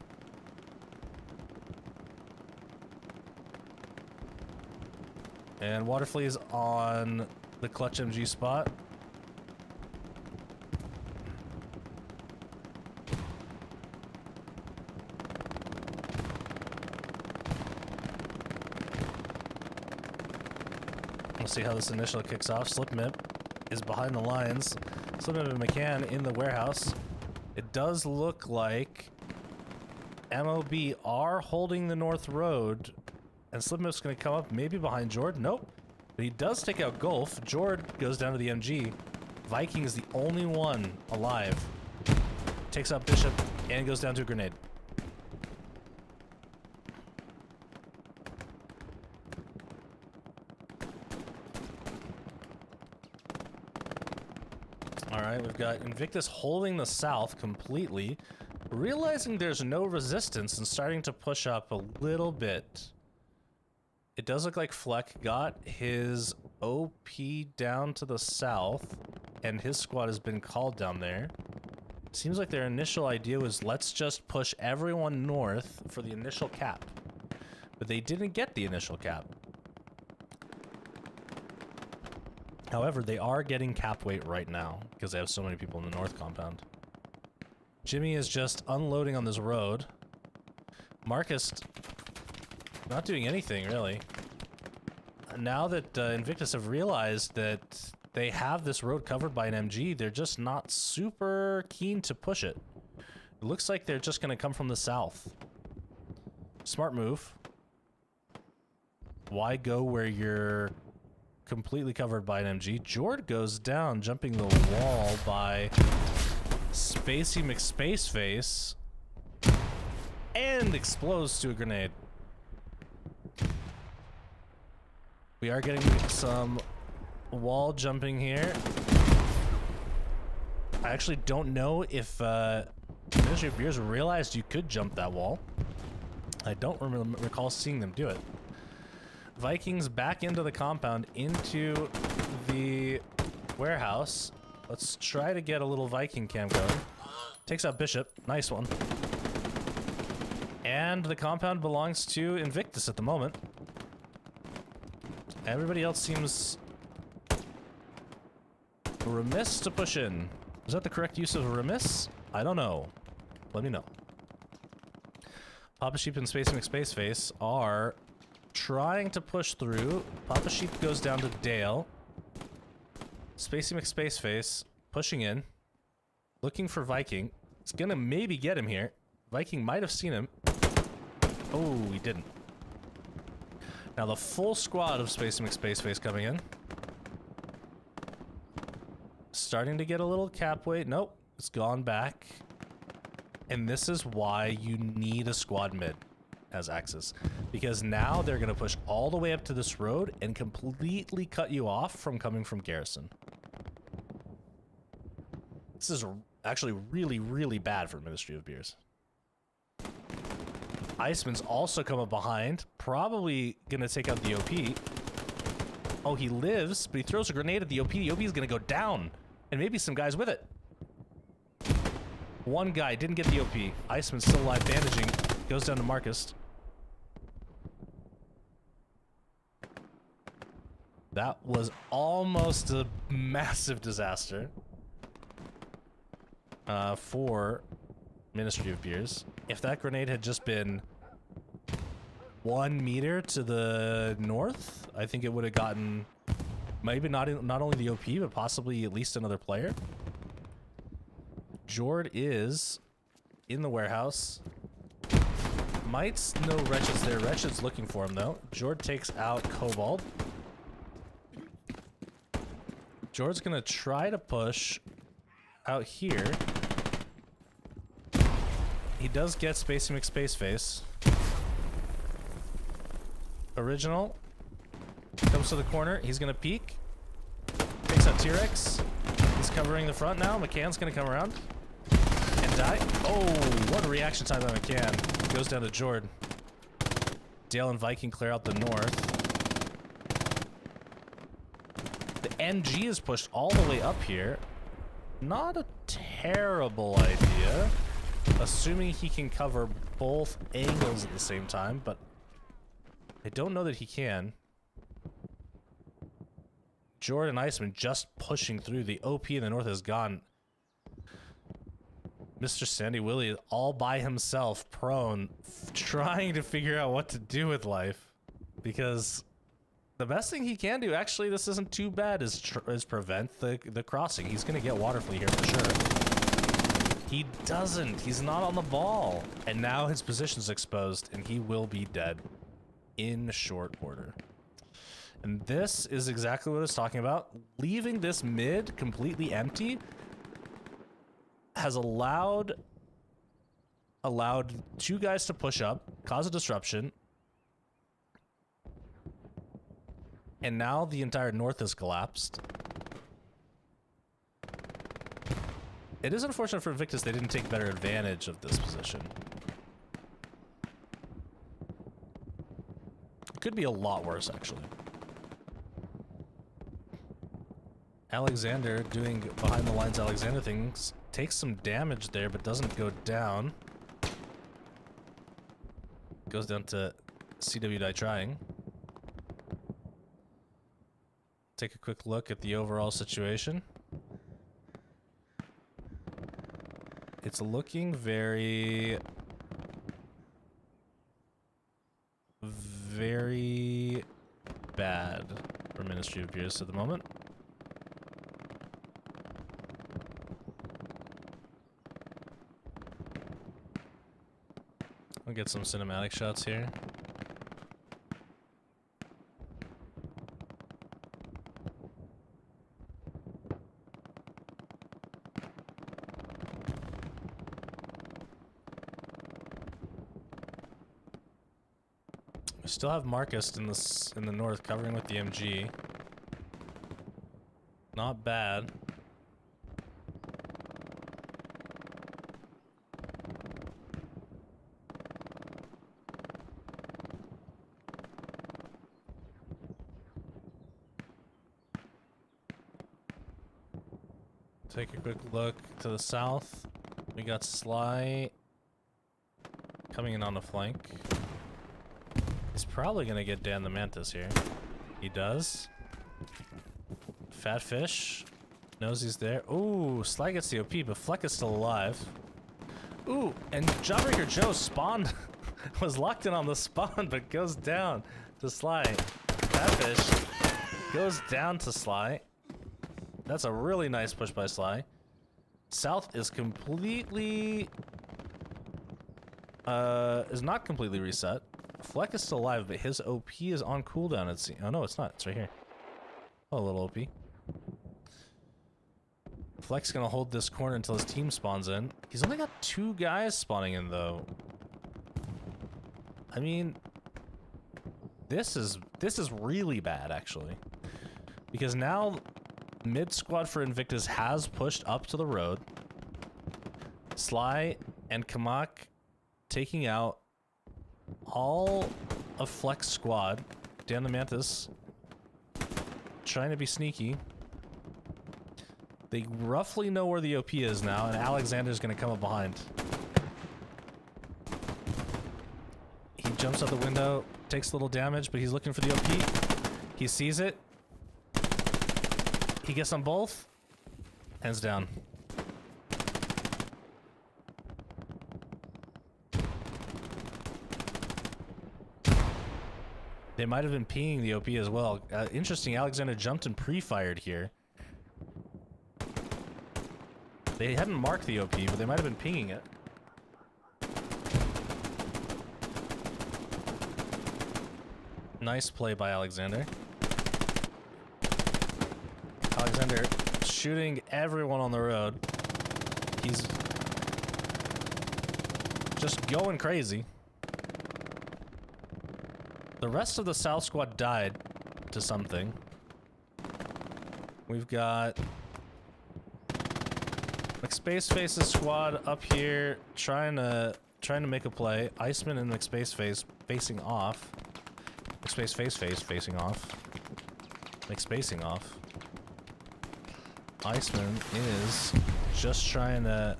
And Waterflea's on the clutch MG spot. We'll see how this initial kicks off. Slipmip is behind the lines. Slipmip and McCann in the warehouse. It does look like MoB are holding the north road, and Slipmip's going to come up maybe behind Jord. Nope. But he does take out Golf. Jord goes down to the MG. Viking is the only one alive. Takes out Bishop and goes down to a grenade. Alright, we've got Invictus holding the south completely, realizing there's no resistance and starting to push up a little bit. It does look like Fleck got his OP down to the south, and his squad has been called down there. Seems like their initial idea was, let's just push everyone north for the initial cap. But they didn't get the initial cap. However, they are getting cap weight right now, because they have so many people in the north compound. Jimmy is just unloading on this road. Marcus not doing anything, really. Now that Invictus have realized that they have this road covered by an MG, they're just not super keen to push it. It looks like they're just going to come from the south. Smart move. Why go where you're completely covered by an MG? Jord goes down, jumping the wall by Spacey McSpaceface, and explodes to a grenade. We are getting some wall jumping here. I actually don't know if Ministry of Beers realized you could jump that wall. I don't recall seeing them do it. Vikings back into the compound, into the warehouse. Let's try to get a little Viking cam going. Takes out Bishop. Nice one. And the compound belongs to Invictus at the moment. Everybody else seems remiss to push in. Is that the correct use of remiss? I don't know. Let me know. Papa Sheep and Spacey McSpaceface are trying to push through. Papa Sheep goes down to Dale. Spacey McSpaceface pushing in. Looking for Viking. It's gonna maybe get him here. Viking might have seen him. Oh, he didn't. Now the full squad of Spacey McSpaceface coming in. Starting to get a little cap weight. Nope, it's gone back. And this is why you need a squad mid as Axis. Because now they're going to push all the way up to this road and completely cut you off from coming from Garrison. This is actually really, really bad for Ministry of Beers. Iceman's also come up behind. Probably going to take out the OP. Oh, he lives, but he throws a grenade at the OP. The OP is going to go down. And maybe some guys with it. One guy didn't get the OP. Iceman's still alive, bandaging. Goes down to Marcus. That was almost a massive disaster for Ministry of Beers. If that grenade had just been 1 meter to the north, I think it would have gotten maybe not only the OP, but possibly at least another player. Jord is in the warehouse. Might know Wretched's there. Wretched's looking for him, though. Jord takes out Cobalt. Jord's going to try to push out here. He does get Spacey McSpaceface. Original comes to the corner. He's going to peek. Takes out T-Rex. He's covering the front now. McCann's going to come around and die. Oh, what a reaction time by McCann. Goes down to Jord. Dale and Viking clear out the north. The MG is pushed all the way up here. Not a terrible idea. Assuming he can cover both angles at the same time, but I don't know that he can. Jord and Iceman just pushing through. The OP in the north is gone. Mr. Sandy Willie all by himself, prone, trying to figure out what to do with life. Because The best thing he can do, actually, this isn't too bad, is prevent the crossing. He's going to get water fleet here for sure. He doesn't. He's not on the ball. And now his position's exposed, and he will be dead in short order. And this is exactly what I was talking about. Leaving this mid completely empty has allowed two guys to push up, cause a disruption, and now the entire north has collapsed. It is unfortunate for Invictus they didn't take better advantage of this position. It could be a lot worse, actually. Alexander doing behind the lines Alexander things, takes some damage there, but doesn't go down. Goes down to CW die trying. Take a quick look at the overall situation. It's looking very bad for Ministry of Beers at the moment. I'll get some cinematic shots here. We still have Marcus in the north covering with the MG. Not bad. Take a quick look to the south. We got Sly coming in on the flank. He's probably gonna get Dan the Mantis here. He does. Fat Fish knows he's there. Ooh, Sly gets the OP, but Fleck is still alive. Ooh, and Jawbreaker Joe spawned, was locked in on the spawn, but goes down to Sly. Fat Fish goes down to Sly. That's a really nice push by Sly. South is completely... is not completely reset. Fleck is still alive, but his OP is on cooldown. Oh no, it's not. It's right here. Oh, a little OP. Fleck's gonna hold this corner until his team spawns in. He's only got 2 guys spawning in, though. I mean... This is really bad, actually. Because now... Mid squad for Invictus has pushed up to the road. Sly and Kamak taking out all of Fleck's squad. Dan the Mantis trying to be sneaky. They roughly know where the OP is now, and Alexander's gonna come up behind. He jumps out the window, takes a little damage, but he's looking for the OP. He sees it. He gets them both. Hands down. They might have been pinging the OP as well. Interesting, Alexander jumped and pre-fired here. They hadn't marked the OP, but they might have been pinging it. Nice play by Alexander. Alexander shooting everyone on the road. He's just going crazy. The rest of the South squad died to something. We've got McSpaceface's squad up here trying to make a play. Iceman and McSpaceface facing off. McSpaceface facing off. McSpacing off. Iceman is just trying to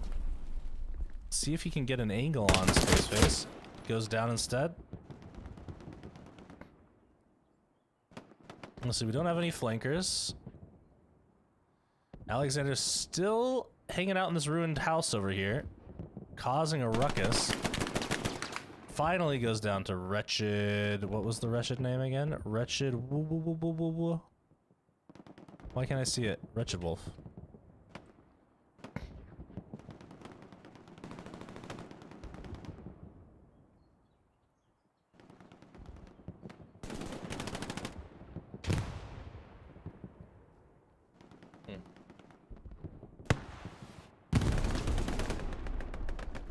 see if he can get an angle on Spaceface. Goes down instead. Let's see, we don't have any flankers. Alexander's still hanging out in this ruined house over here, causing a ruckus. finally goes down to Wretched. What was the Wretched name again? Wretched. Why can't I see it? Wretched Wolf.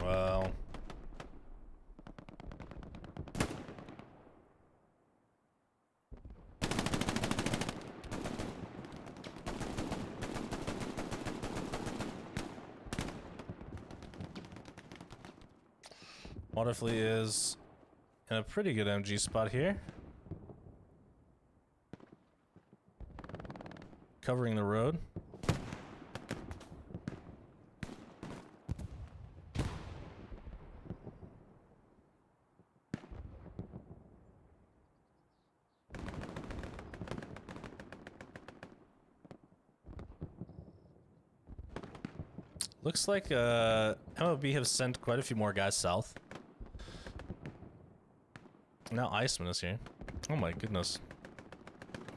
Well. Waterfleet is in a pretty good MG spot here. Covering the road. Looks like MoB have sent quite a few more guys south. Now Iceman is here. Oh my goodness.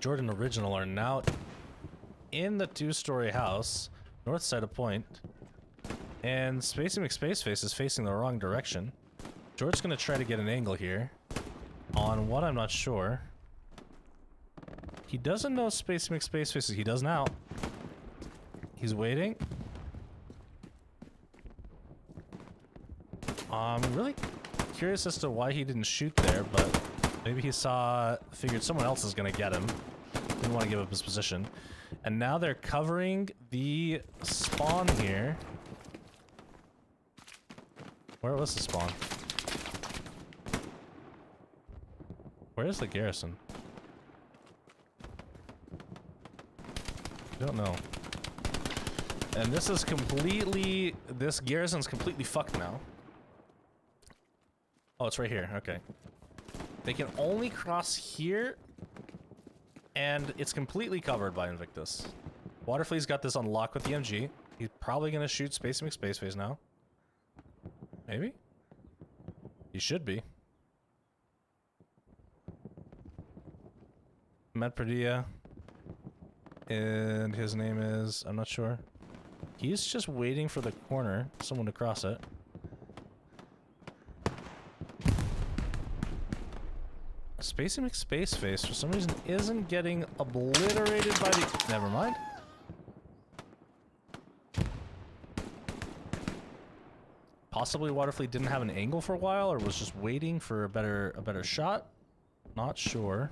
Jordan Original are now in the two-story house, north side of Point. And Spacey McSpaceface is facing the wrong direction. George's gonna try to get an angle here. On what, I'm not sure. He doesn't know Spacey McSpaceface. He does now. He's waiting. I'm really curious as to why he didn't shoot there, but maybe he figured someone else is gonna get him. Didn't want to give up his position. And now they're covering the spawn here. Where was the spawn? Where is the garrison? I don't know. And this is completely... This garrison's completely fucked now. Oh, it's right here. Okay. They can only cross here, and it's completely covered by Invictus. Waterfleet's got this on lock with the MG. He's probably going to shoot Spacey McSpaceface now. Maybe? He should be. Matt Padilla. And his name is... I'm not sure. He's just waiting for the corner, someone to cross it. Spacey McSpaceface, for some reason, isn't getting obliterated by the... Never mind. Possibly Waterfleet didn't have an angle for a while, or was just waiting for a better shot. Not sure.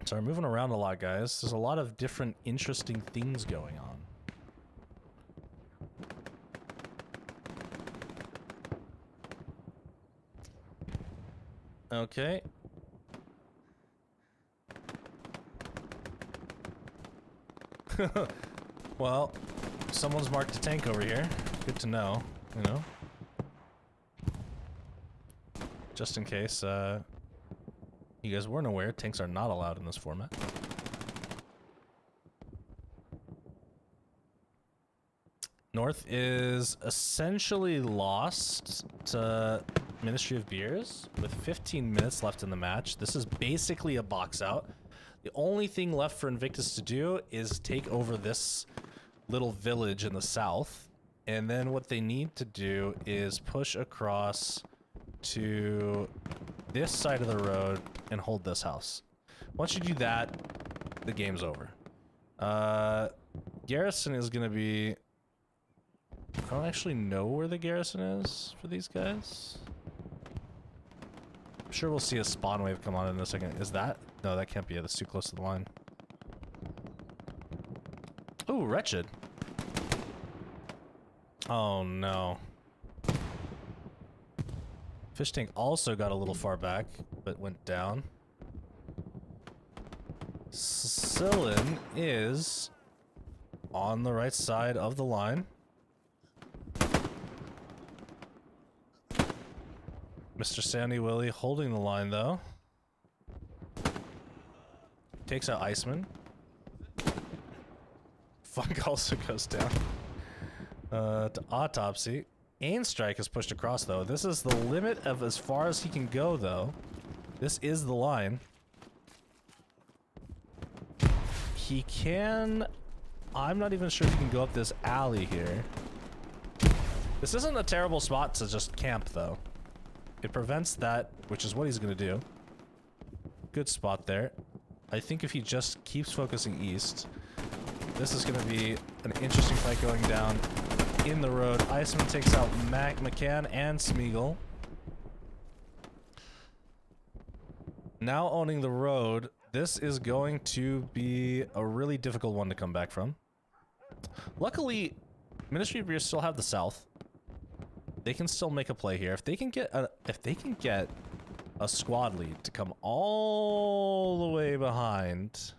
Sorry, moving around a lot, guys. There's a lot of different interesting things going on. Okay. Well, someone's marked a tank over here. Good to know, you know. Just in case, you guys weren't aware, tanks are not allowed in this format. North is essentially lost to Ministry of Beers with 15 minutes left in the match. This is basically a box out. The only thing left for Invictus to do is take over this little village in the south. And then what they need to do is push across to this side of the road and hold this house. Once you do that, the game's over. Garrison is going to be... I don't actually know where the garrison is for these guys. I'm sure we'll see a spawn wave come on in a second. Is that? No, that can't be it. That's too close to the line. Ooh, Wretched. Oh, no. Fish tank also got a little far back, but went down. Sicilian is on the right side of the line. Mr. Sandy Willie holding the line, though. Takes out Iceman. Funk also goes down. To Autopsy. Aim strike is pushed across, though. This is the limit of as far as he can go, though. This is the line. He can... I'm not even sure if he can go up this alley here. This isn't a terrible spot to just camp, though. It prevents that, which is what he's going to do. Good spot there. I think if he just keeps focusing east, this is going to be an interesting fight going down in the road. Iceman takes out McCann and Smeagol. Now owning the road, this is going to be a really difficult one to come back from. Luckily, Ministry of Beer still have the south. They can still make a play here. If they can get a squad lead to come all the way behind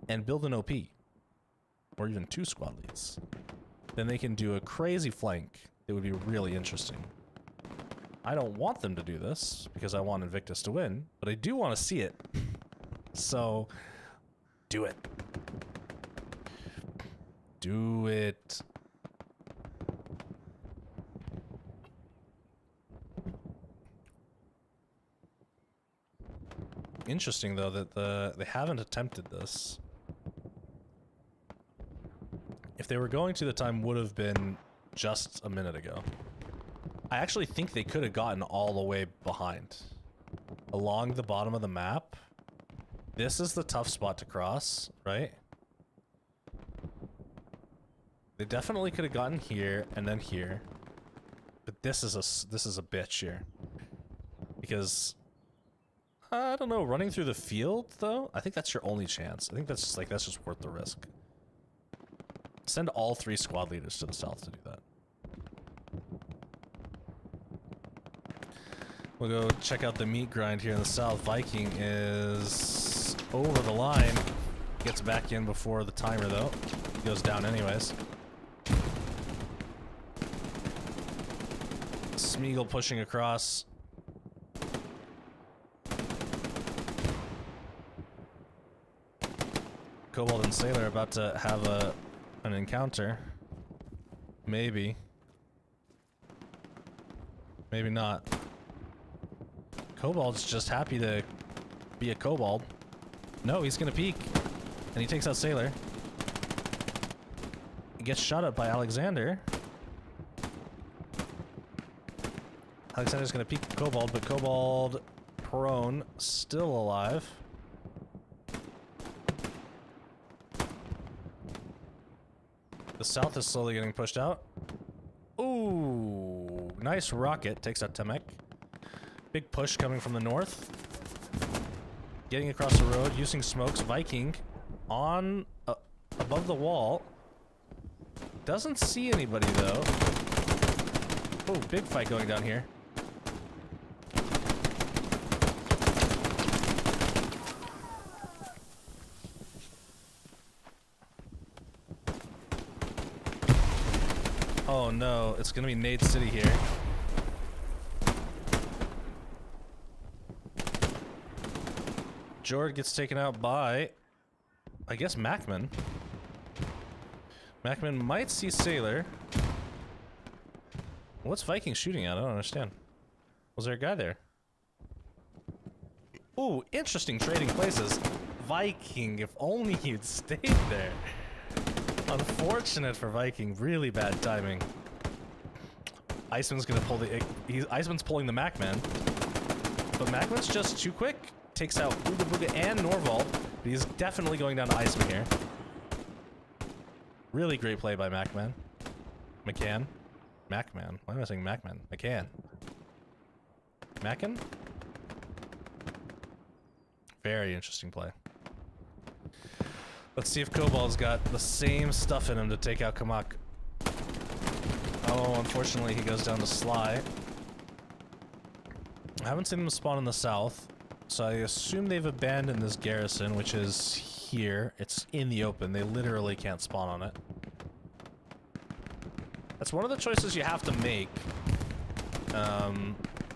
and build an OP, or even 2 squad leads, then they can do a crazy flank. It would be really interesting. I don't want them to do this because I want Invictus to win, but I do want to see it. So, do it. Do it. Interesting, though, that they haven't attempted this. If they were going to, the time would have been just a minute ago. I actually think they could have gotten all the way behind. Along the bottom of the map. This is the tough spot to cross, right? They definitely could have gotten here and then here. But this is a bitch here. Because I don't know, running through the field though? I think that's your only chance. I think that's just worth the risk. Send all 3 squad leaders to the south to do that. We'll go check out the meat grind here in the south. Viking is over the line. Gets back in before the timer though. He goes down anyways. Smeagol pushing across. Cobalt and Sailor are about to have an encounter. Maybe. Maybe not. Cobalt's just happy to be a Cobalt. No, he's gonna peek. And he takes out Sailor. He gets shot at by Alexander. Alexander's gonna peek Cobalt, but Cobalt prone, still alive. The south is slowly getting pushed out. Ooh, nice rocket. Takes out Temek. Big push coming from the north. Getting across the road, using smokes. Viking on above the wall. Doesn't see anybody though. Oh, big fight going down here. Oh no, it's gonna be Nade City here. Jord gets taken out by, I guess, Macman. Macman might see Sailor. What's Viking shooting at? I don't understand. Was there a guy there? Ooh, interesting trading places. Viking, if only he'd stayed there. Unfortunate for Viking, really bad timing. Iceman's gonna pull the... Iceman's pulling the Macman. But Macman's just too quick. Takes out Ooga Booga and Norvald. But he's definitely going down to Iceman here. Really great play by Macman. McCann. Macman. Why am I saying Macman? McCann. Mackin? Very interesting play. Let's see if Cobalt's got the same stuff in him to take out Kamak. Oh, unfortunately he goes down to Sly. I haven't seen him spawn in the south, so I assume they've abandoned this garrison, which is here. It's in the open. They literally can't spawn on it. That's one of the choices you have to make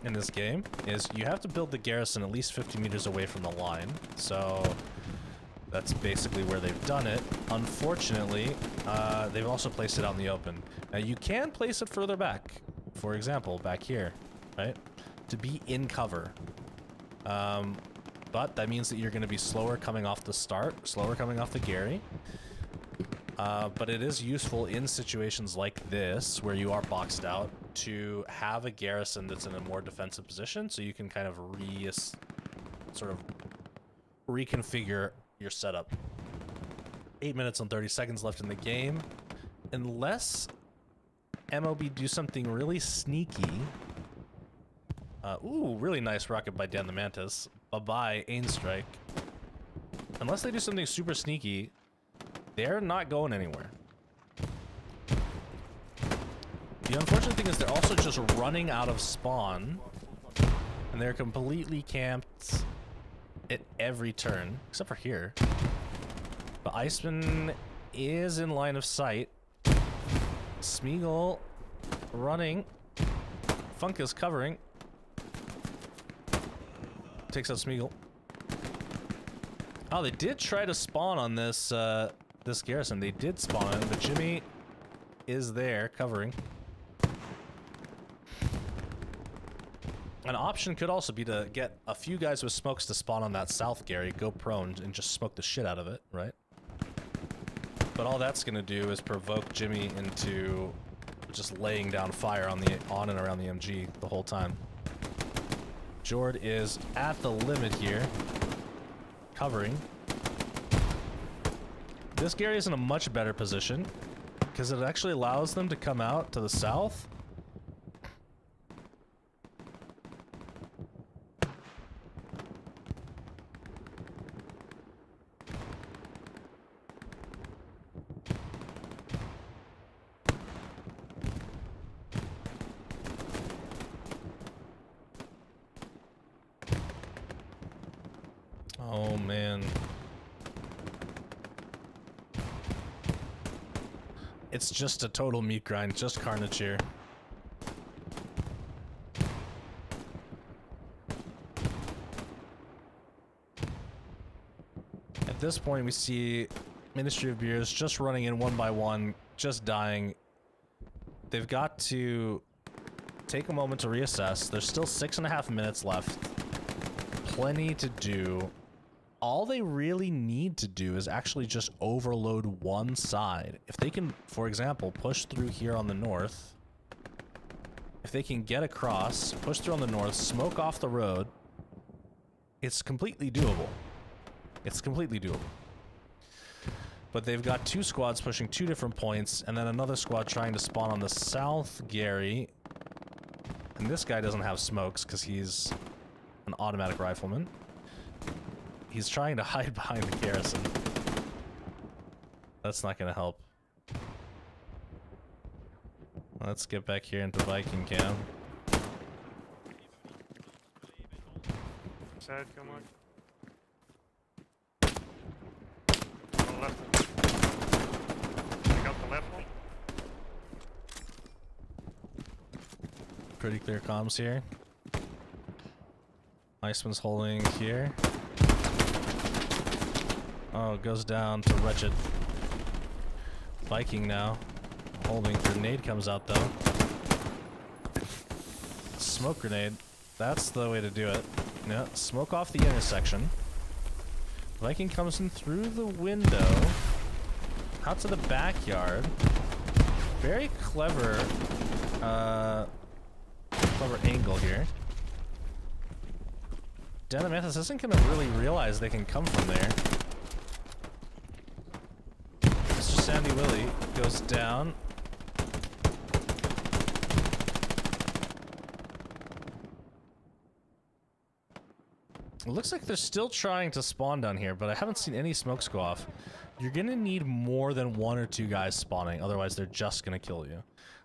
in this game, is you have to build the garrison at least 50 meters away from the line. So That's basically where they've done it. Unfortunately, they've also placed it out in the open. Now, you can place it further back. For example, back here, right? To be in cover. But that means that you're going to be slower coming off the start, slower coming off the Gary. But it is useful in situations like this, where you are boxed out, to have a garrison that's in a more defensive position, so you can kind of sort of reconfigure your setup. 8 minutes and 30 seconds left in the game. Unless MoB do something really sneaky. Ooh, really nice rocket by Dan the Mantis. Bye-bye, Aimstrike. Unless they do something super sneaky, they're not going anywhere. The unfortunate thing is they're also just running out of spawn. And they're completely camped at every turn, except for here. But Iceman is in line of sight. Smeagol running. Funk is covering. Takes out Smeagol. Oh, they did try to spawn on this this garrison. They did spawn it, but Jimmy is there covering. An option could also be to get a few guys with smokes to spawn on that south Gary, go prone, and just smoke the shit out of it, right? But all that's gonna do is provoke Jimmy into just laying down fire on and around the MG the whole time. Jord is at the limit here, covering. This Gary is in a much better position because it actually allows them to come out to the south. Oh man. It's just a total meat grind, just carnage here. At this point we see Ministry of Beers just running in one by one, just dying. They've got to take a moment to reassess. There's still 6.5 minutes left. Plenty to do. All they really need to do is actually just overload one side. If they can, for example, push through here on the north, if they can get across, push through on the north, smoke off the road, it's completely doable. It's completely doable. But they've got two squads pushing 2 different points, and then another squad trying to spawn on the south Gary. And this guy doesn't have smokes because he's an automatic rifleman. He's trying to hide behind the garrison. That's not gonna help. Let's get back here into Viking camp. Side, come on. On the left. Pick up the left one. Pretty clear comms here. Iceman's holding here. Oh, it goes down to Wretched. Viking now. Holding. Grenade comes out though. Smoke grenade. That's the way to do it. Yeah, smoke off the intersection. Viking comes in through the window. Out to the backyard. Very clever, clever angle here. Danamanthus isn't gonna really realize they can come from there. Mr. Sandy Willie goes down. It looks like they're still trying to spawn down here, but I haven't seen any smokes go off. You're gonna need more than 1 or 2 guys spawning, otherwise they're just gonna kill you.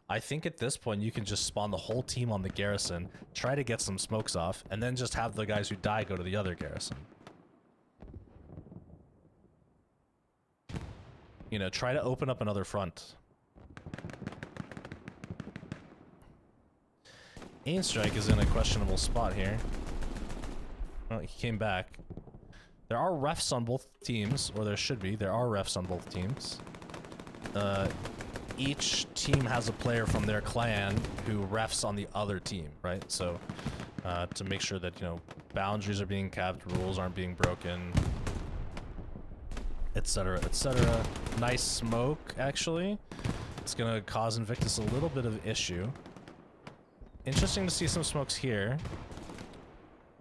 I think at this point you can just spawn the whole team on the garrison, try to get some smokes off, and then just have the guys who die go to the other garrison. You know, try to open up another front. Aimstrike is in a questionable spot here. Well, he came back. There are refs on both teams, or there should be. There are refs on both teams. Each team has a player from their clan who refs on the other team, right? So, to make sure that, you know, boundaries are being kept, rules aren't being broken, etc., etc. Nice smoke, actually. It's gonna cause Invictus a little bit of issue. Interesting to see some smokes here.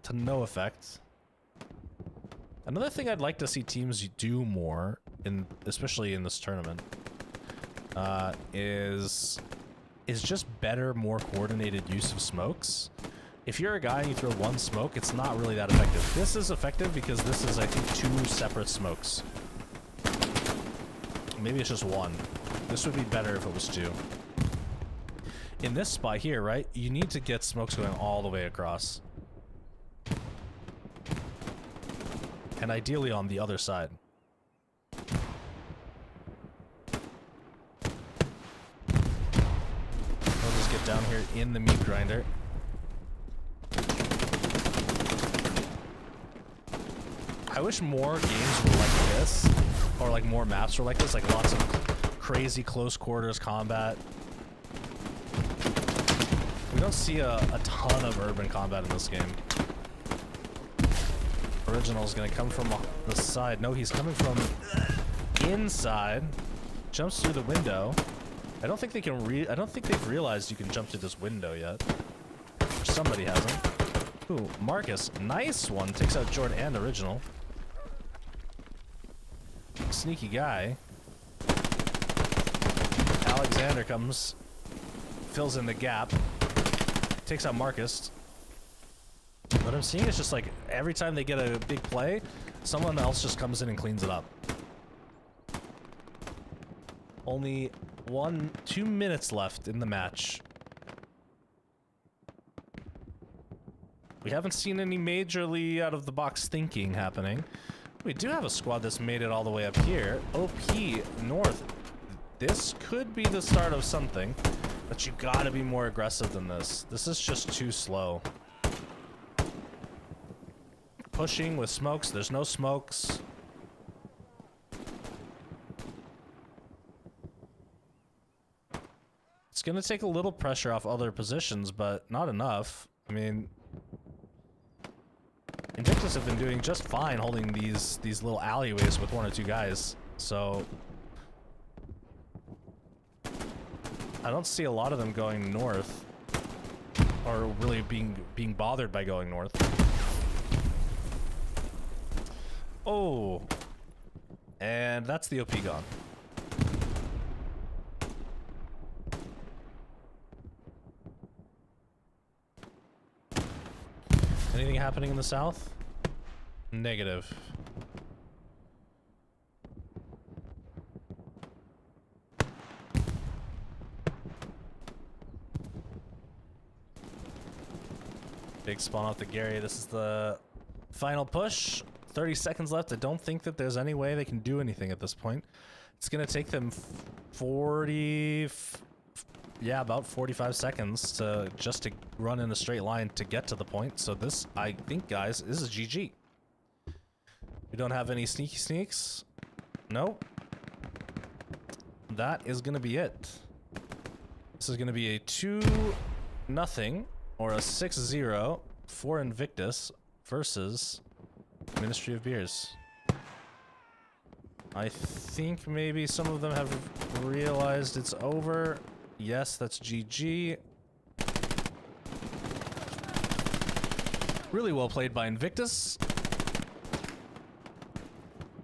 To no effect. Another thing I'd like to see teams do more, especially in this tournament, is just better, more coordinated use of smokes. If you're a guy and you throw one smoke, it's not really that effective. This is effective because this is, I think, 2 separate smokes. Maybe it's just 1. This would be better if it was 2. In this spot here, right, you need to get smokes going all the way across. And ideally on the other side. We'll just get down here in the meat grinder. I wish more games were like this, or like more maps were like this, like lots of crazy close quarters combat. We don't see a ton of urban combat in this game. Original's gonna come from the side. No, he's coming from inside. Jumps through the window. I don't think they can I don't think they've realized you can jump through this window yet. Or somebody hasn't. Ooh, Marcus, nice one. Takes out Jordan and Original. Sneaky guy. Alexander comes, fills in the gap, takes out Marcus. What I'm seeing is just like every time they get a big play, someone else just comes in and cleans it up. Only 2 minutes left in the match. We haven't seen any majorly out of the box thinking happening. We do have a squad that's made it all the way up here. OP North. This could be the start of something, but you gotta be more aggressive than this. This is just too slow. Pushing with smokes. There's no smokes. It's gonna take a little pressure off other positions, but not enough. I mean, Invictus have been doing just fine holding these little alleyways with 1 or 2 guys, so I don't see a lot of them going north, or really being bothered by going north. Oh, and that's the OP gone. Anything happening in the south? Negative. Big spawn off the Gary. This is the final push. 30 seconds left. I don't think that there's any way they can do anything at this point. It's gonna take them about 45 seconds to run in a straight line to get to the point. So this, I think, guys, this is GG. We don't have any sneaky sneaks. No. That is gonna be it. This is gonna be a 2-0 or a 6-0 for Invictus versus Ministry of Beers. I think maybe some of them have realized it's over. Yes, that's GG. Really well played by Invictus.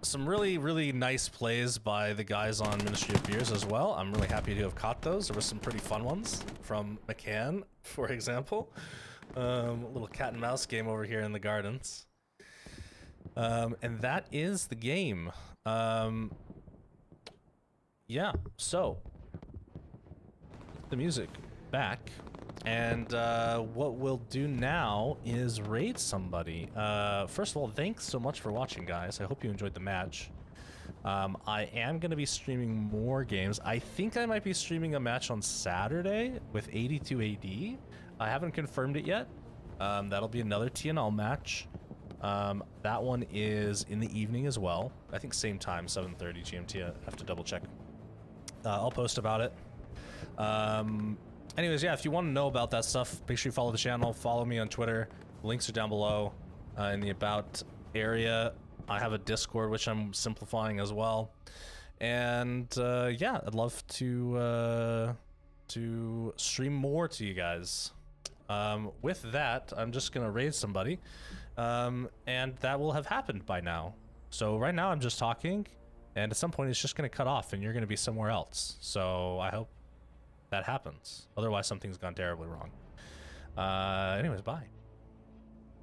Some really, really nice plays by the guys on Ministry of Beers as well. I'm really happy to have caught those. There were some pretty fun ones from McCann, for example. A little cat and mouse game over here in the gardens. And that is the game. Yeah, so the music back, and what we'll do now is raid somebody. First of all, thanks so much for watching, guys. I hope you enjoyed the match. I am going to be streaming more games. I think I might be streaming a match on Saturday with 82 AD. I haven't confirmed it yet. That'll be another TNL match. That one is in the evening as well. I think same time, 7:30 GMT. I have to double check. I'll post about it. Anyways, yeah, if you want to know about that stuff, make sure you follow the channel. Follow me on Twitter. Links are down below in the About area. I have a Discord, which I'm simplifying as well. And yeah, I'd love to stream more to you guys. With that, I'm just gonna raise somebody, and that will have happened by now. So right now I'm just talking, and at some point it's just gonna cut off, and you're gonna be somewhere else. So I hope that happens. Otherwise, something's gone terribly wrong. Anyways, bye.